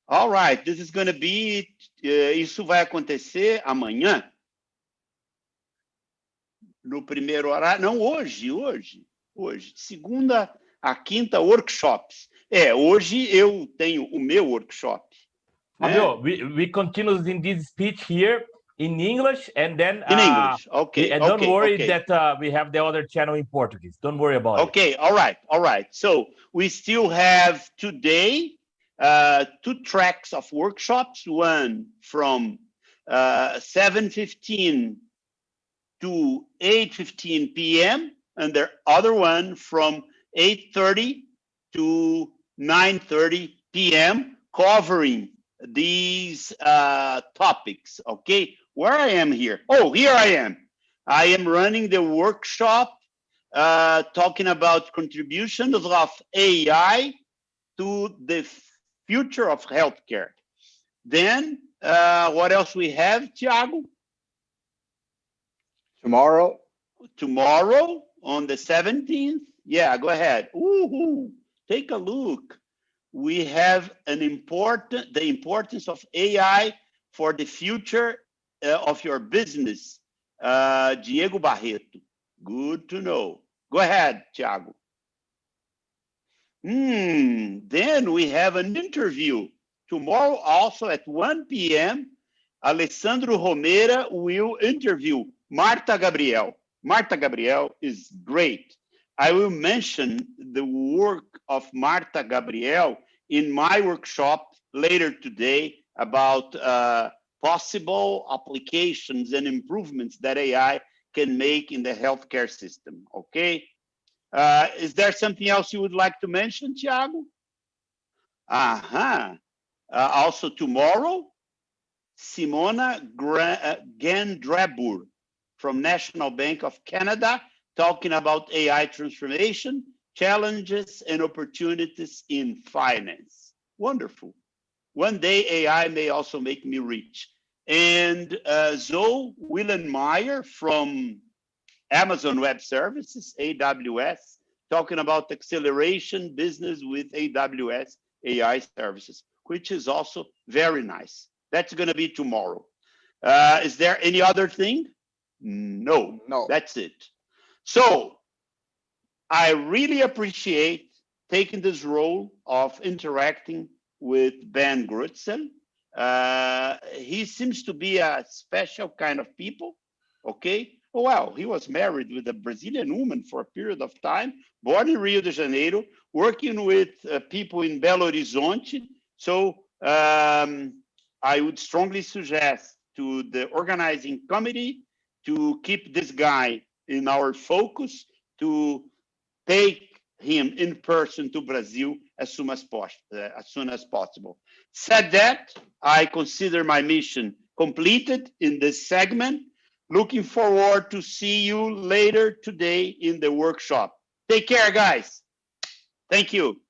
All right, this is going to be, isso vai acontecer amanhã, no primeiro horário, não, hoje, segunda a quinta, workshops. Hoje eu tenho o meu workshop. Fabio, we continue in this speech here in English, and then in English, okay. And don't worry that we have the other channel in Portuguese. Don't worry about it. Okay, all right. So we still have today 2 tracks of workshops, one from 7:15 to 8:15 p.m. and the other one from 8:30 to 9:30 p.m. covering these topics, okay? Where I am here? Oh, here I am. I am running the workshop talking about contributions of AI to the future of healthcare. Then, what else we have, Tiago? Tomorrow on the 17th. Yeah, go ahead. Woohoo! Take a look. We have the importance of AI for the future of your business. Diego Barreto. Good to know. Go ahead, Tiago. Then we have an interview tomorrow also at 1 p.m. Alessandro Romera will interview Marta Gabriel. Marta Gabriel is great. I will mention the work of Marta Gabriel in my workshop later today about possible applications and improvements that AI can make in the healthcare system, okay? Is there something else you would like to mention, Tiago? Also tomorrow, Simona Gendrebur from National Bank of Canada, talking about AI transformation, challenges and opportunities in finance. Wonderful. One day AI may also make me rich. And Zoe Willenmeyer from Amazon Web Services, AWS, talking about acceleration business with AWS AI services, which is also very nice. That's going to be tomorrow. Is there any other thing? No, that's it. So I really appreciate taking this role of interacting with Ben Goertzel. He seems to be a special kind of people, okay? Well, he was married with a Brazilian woman for a period of time, born in Rio de Janeiro, working with people in Belo Horizonte. So I would strongly suggest to the organizing committee to keep this guy in our focus, to take him in person to Brazil as soon as possible. Said that, I consider my mission completed in this segment. Looking forward to see you later today in the workshop. Take care, guys. Thank you.